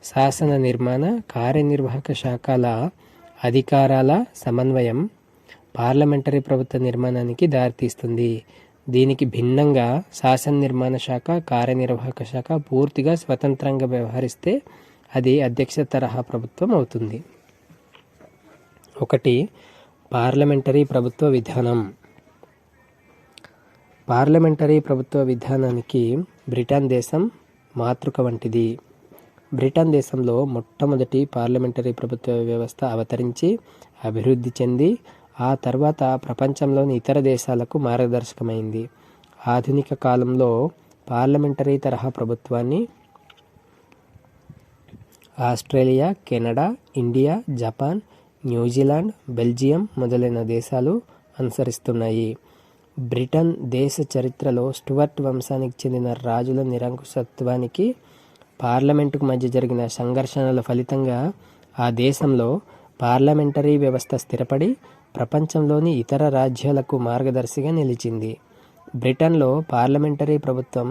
శాసన, నిర్మాణ, కార్యనిర్వాహక శాఖల అధికారాల సమన్వయం పార్లమెంటరీ ప్రభుత్వ నిర్మాణానికి దారితీస్తుంది. దీనికి భిన్నంగా శాసన, నిర్మాణ శాఖ, కార్యనిర్వాహక శాఖ పూర్తిగా స్వతంత్రంగా వ్యవహరిస్తే అది అధ్యక్ష తరహా ప్రభుత్వం అవుతుంది. 1 పార్లమెంటరీ ప్రభుత్వ విధానం. పార్లమెంటరీ ప్రభుత్వ విధానానికి బ్రిటన్ దేశం మాతృక వంటిది. బ్రిటన్ దేశంలో మొట్టమొదటి పార్లమెంటరీ ప్రభుత్వ వ్యవస్థ అవతరించి అభివృద్ధి చెంది ఆ తర్వాత ప్రపంచంలోని ఇతర దేశాలకు మార్గదర్శకమైంది. ఆధునిక కాలంలో పార్లమెంటరీ తరహా ప్రభుత్వాన్ని Australia, Canada, India, Japan, New Zealand, Belgium మొదలైన దేశాలు అనుసరిస్తున్నాయి. బ్రిటన్ దేశ చరిత్రలో స్టువర్ట్ వంశానికి చెందిన రాజుల నిరంకుశత్వానికి, పార్లమెంటుకు మధ్య జరిగిన సంఘర్షణల ఫలితంగా ఆ దేశంలో పార్లమెంటరీ వ్యవస్థ స్థిరపడి ప్రపంచంలోని ఇతర రాజ్యాలకు మార్గదర్శిగా నిలిచింది. బ్రిటన్లో పార్లమెంటరీ ప్రభుత్వం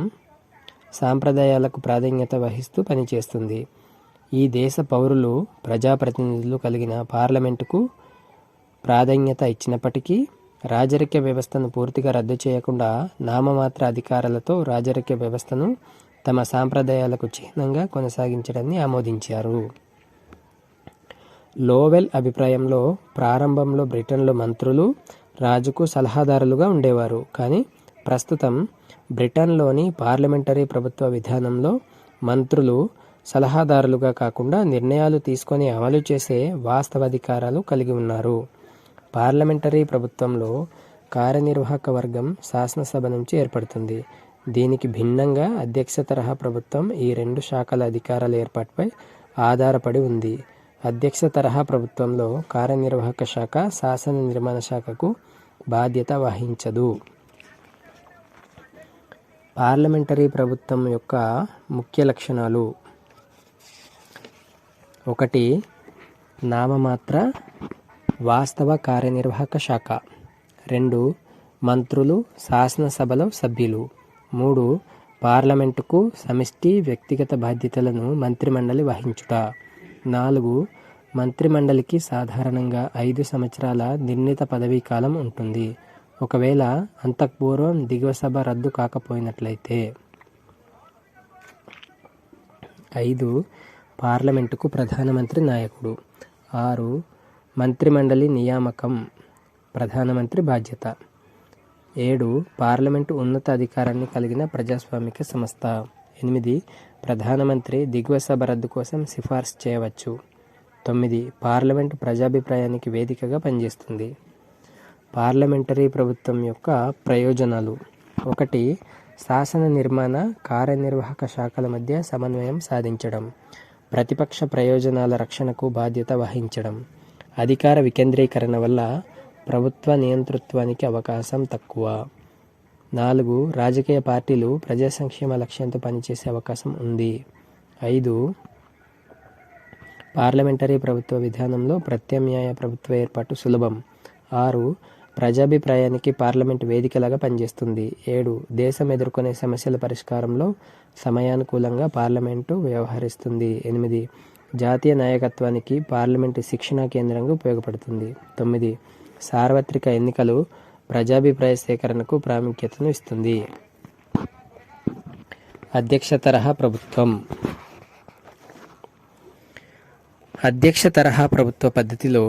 సాంప్రదాయాలకు ప్రాధాన్యత వహిస్తూ పనిచేస్తుంది. ఈ దేశ పౌరులు ప్రజాప్రతినిధులు కలిగిన పార్లమెంటుకు ప్రాధాన్యత ఇచ్చినప్పటికీ రాజరిక వ్యవస్థను పూర్తిగా రద్దు చేయకుండా నామమాత్ర అధికారాలతో రాజరిక వ్యవస్థను తమ సాంప్రదాయాలకు చిహ్నంగా కొనసాగించడాన్ని ఆమోదించారు. లోవెల్ అభిప్రాయంలో ప్రారంభంలో బ్రిటన్లో మంత్రులు రాజుకు సలహాదారులుగా ఉండేవారు. కానీ ప్రస్తుతం బ్రిటన్లోని పార్లమెంటరీ ప్రభుత్వ విధానంలో మంత్రులు సలహాదారులుగా కాకుండా నిర్ణయాలు తీసుకొని అమలు చేసే వాస్తవాధికారాలు కలిగి ఉన్నారు. పార్లమెంటరీ ప్రభుత్వంలో కార్యనిర్వాహక వర్గం శాసనసభ నుంచి ఏర్పడుతుంది. దీనికి భిన్నంగా అధ్యక్ష తరహా ప్రభుత్వం ఈ రెండు శాఖల అధికారాల ఏర్పాటుపై ఆధారపడి ఉంది. అధ్యక్ష తరహా ప్రభుత్వంలో కార్యనిర్వాహక శాఖ శాసన నిర్మాణ శాఖకు బాధ్యత వహించదు. పార్లమెంటరీ ప్రభుత్వం యొక్క ముఖ్య లక్షణాలు: 1. నామమాత్ర వాస్తవ కార్యనిర్వాహక శాఖ. 2. మంత్రులు శాసనసభలో సభ్యులు. 3. పార్లమెంటుకు సమిష్టి వ్యక్తిగత బాధ్యతలను మంత్రిమండలి వహించుట. 4. మంత్రిమండలికి సాధారణంగా 5 సంవత్సరాల నిర్ణీత పదవీ కాలం ఉంటుంది, ఒకవేళ అంతఃపూర్వం దిగువ సభ రద్దు కాకపోయినట్లయితే. 5. పార్లమెంటుకు ప్రధానమంత్రి నాయకుడు. 6. మంత్రిమండలి నియామకం ప్రధానమంత్రి బాధ్యత. 7. పార్లమెంటు ఉన్నత అధికారాన్ని కలిగిన ప్రజాస్వామిక సంస్థ. 8. ప్రధానమంత్రి దిగువ సభ రద్దు కోసం సిఫార్సు చేయవచ్చు. 9. పార్లమెంటు ప్రజాభిప్రాయానికి వేదికగా పనిచేస్తుంది. పార్లమెంటరీ ప్రభుత్వం యొక్క ప్రయోజనాలు: 1. శాసన నిర్మాణ కార్యనిర్వాహక శాఖల మధ్య సమన్వయం సాధించడం. ప్రతిపక్ష ప్రయోజనాల రక్షణకు బాధ్యత వహించడం. అధికార వికేంద్రీకరణ వల్ల ప్రభుత్వ నియంతృత్వానికి అవకాశం తక్కువ. 4. రాజకీయ పార్టీలు ప్రజా సంక్షేమ లక్ష్యంతో పనిచేసే అవకాశం ఉంది. 5. పార్లమెంటరీ ప్రభుత్వ విధానంలో ప్రత్యామ్నాయ ప్రభుత్వ ఏర్పాటు సులభం. 6. ప్రజాభిప్రాయానికి పార్లమెంటు వేదికలాగా పనిచేస్తుంది. 7. దేశం ఎదుర్కొనే సమస్యల పరిష్కారంలో సమయానుకూలంగా పార్లమెంటు వ్యవహరిస్తుంది. 8. జాతీయ నాయకత్వానికి పార్లమెంటు శిక్షణా కేంద్రంగా ఉపయోగపడుతుంది. 9. సార్వత్రిక ఎన్నికలు ప్రజాభిప్రాయ సేకరణకు ప్రాముఖ్యతను ఇస్తుంది. అధ్యక్ష తరహా ప్రభుత్వం. అధ్యక్ష తరహా ప్రభుత్వ పద్ధతిలో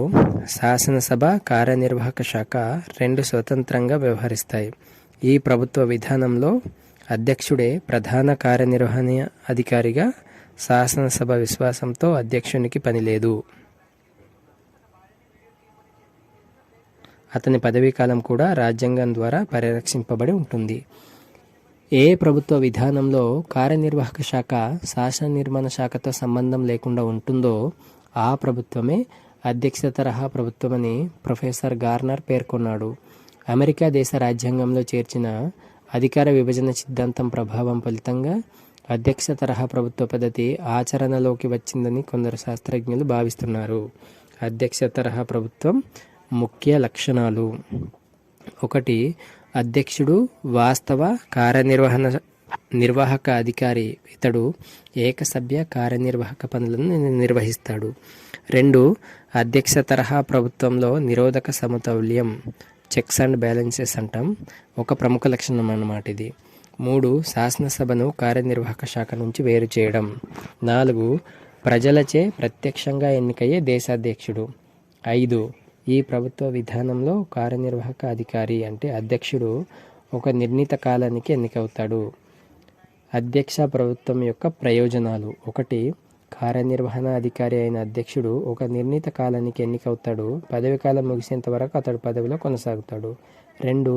శాసనసభ, కార్యనిర్వాహక శాఖ రెండు స్వతంత్రంగా వ్యవహరిస్తాయి. ఈ ప్రభుత్వ విధానంలో అధ్యక్షుడే ప్రధాన కార్యనిర్వహణ అధికారిగా. శాసనసభ విశ్వాసంతో అధ్యక్షునికి పనిలేదు. అతని పదవీకాలం కూడా రాజ్యాంగం ద్వారా పరిరక్షింపబడి ఉంటుంది. ఏ ప్రభుత్వ విధానంలో కార్యనిర్వాహక శాఖ శాసన నిర్మాణ శాఖతో సంబంధం లేకుండా ఉంటుందో ఆ ప్రభుత్వమే అధ్యక్ష తరహా ప్రభుత్వమని ప్రొఫెసర్ గార్నర్ పేర్కొన్నాడు. అమెరికా దేశ రాజ్యాంగంలో చేర్చిన అధికార విభజన సిద్ధాంతం ప్రభావం ఫలితంగా అధ్యక్ష తరహా ప్రభుత్వ పద్ధతి ఆచరణలోకి వచ్చిందని కొందరు శాస్త్రజ్ఞులు భావిస్తున్నారు. అధ్యక్ష తరహా ప్రభుత్వం ముఖ్య లక్షణాలు: 1. అధ్యక్షుడు వాస్తవ నిర్వాహక అధికారి. ఇతడు ఏకసభ్య కార్యనిర్వాహక పనులను నిర్వహిస్తాడు. 2. అధ్యక్ష తరహా ప్రభుత్వంలో నిరోధక సమతౌల్యం, చెక్స్ అండ్ బ్యాలెన్సెస్ అంటాం, ఒక ప్రముఖ లక్షణం అన్నమాట ఇది. 3. శాసనసభను కార్యనిర్వాహక శాఖ నుంచి వేరు చేయడం. 4. ప్రజలచే ప్రత్యక్షంగా ఎన్నికయ్యే దేశాధ్యక్షుడు. 5. ఈ ప్రభుత్వ విధానంలో కార్యనిర్వాహక అధికారి అంటే అధ్యక్షుడు ఒక నిర్ణీత కాలానికి ఎన్నికవుతాడు. అధ్యక్ష ప్రభుత్వం యొక్క ప్రయోజనాలు: 1. కార్యనిర్వహణ అధికారి అయిన అధ్యక్షుడు ఒక నిర్ణీత కాలానికి ఎన్నికవుతాడు. పదవి కాలం ముగిసేంత వరకు అతడు పదవిలో కొనసాగుతాడు. 2.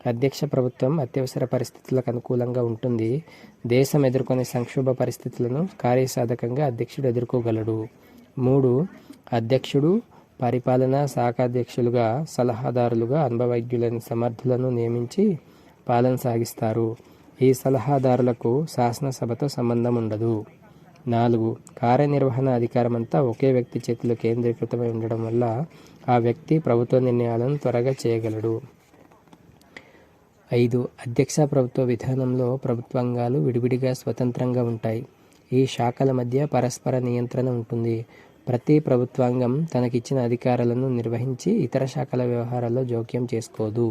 అధ్యక్ష ప్రభుత్వం అత్యవసర పరిస్థితులకు అనుకూలంగా ఉంటుంది. దేశం ఎదుర్కొనే సంక్షోభ పరిస్థితులను కార్యసాధకంగా అధ్యక్షుడు ఎదుర్కోగలడు. 3. అధ్యక్షుడు పరిపాలనా శాఖాధ్యక్షులుగా సలహాదారులుగా అనుభవజ్ఞులైన సమర్థులను నియమించి పాలన సాగిస్తారు. ఈ సలహాదారులకు శాసనసభతో సంబంధం ఉండదు. 4. కార్యనిర్వహణ అధికారమంతా ఒకే వ్యక్తి చేతిలో కేంద్రీకృతమై ఉండడం వల్ల ఆ వ్యక్తి ప్రభుత్వ నిర్ణయాలను త్వరగా చేయగలడు. 5. అధ్యక్ష ప్రభుత్వ విధానంలో ప్రభుత్వాంగాలు విడివిడిగా స్వతంత్రంగా ఉంటాయి. ఈ శాఖల మధ్య పరస్పర నియంత్రణ ఉంటుంది. ప్రతి ప్రభుత్వాంగం తనకిచ్చిన అధికారాలను నిర్వహించి ఇతర శాఖల వ్యవహారాల్లో జోక్యం చేసుకోదు.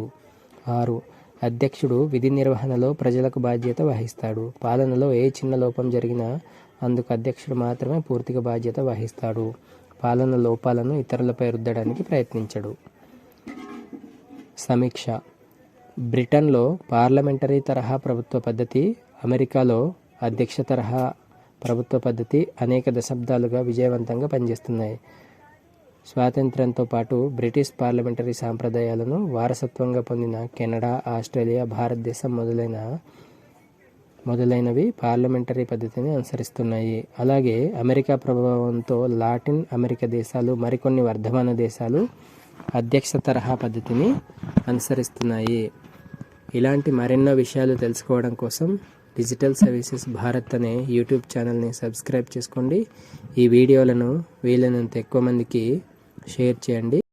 6. అధ్యక్షుడు విధి నిర్వహణలో ప్రజలకు బాధ్యత వహిస్తాడు. పాలనలో ఏ చిన్న లోపం జరిగినా అందుకు అధ్యక్షుడు మాత్రమే పూర్తిగా బాధ్యత వహిస్తాడు. పాలన లోపాలను ఇతరులపై రుద్దడానికి ప్రయత్నించడు. సమీక్ష. బ్రిటన్లో పార్లమెంటరీ తరహా ప్రభుత్వ పద్ధతి, అమెరికాలో అధ్యక్ష తరహా ప్రభుత్వ పద్ధతి అనేక దశాబ్దాలుగా విజయవంతంగా పనిచేస్తున్నాయి. స్వాతంత్ర్యంతో పాటు బ్రిటిష్ పార్లమెంటరీ సాంప్రదాయాలను వారసత్వంగా పొందిన కెనడా, ఆస్ట్రేలియా, భారతదేశం మొదలైనవి పార్లమెంటరీ పద్ధతిని అనుసరిస్తున్నాయి. అలాగే అమెరికా ప్రభావంతో లాటిన్ అమెరికా దేశాలు, మరికొన్ని వర్ధమాన దేశాలు అధ్యక్ష తరహా పద్ధతిని అనుసరిస్తున్నాయి. ఇలాంటి మరెన్నో విషయాలు తెలుసుకోవడం కోసం డిజిటల్ సర్వీసెస్ భారత్ అనే యూట్యూబ్ ఛానల్ని సబ్స్క్రైబ్ చేసుకోండి. ఈ వీడియోలను వీలైనంత ఎక్కువ మందికి షేర్ చేయండి.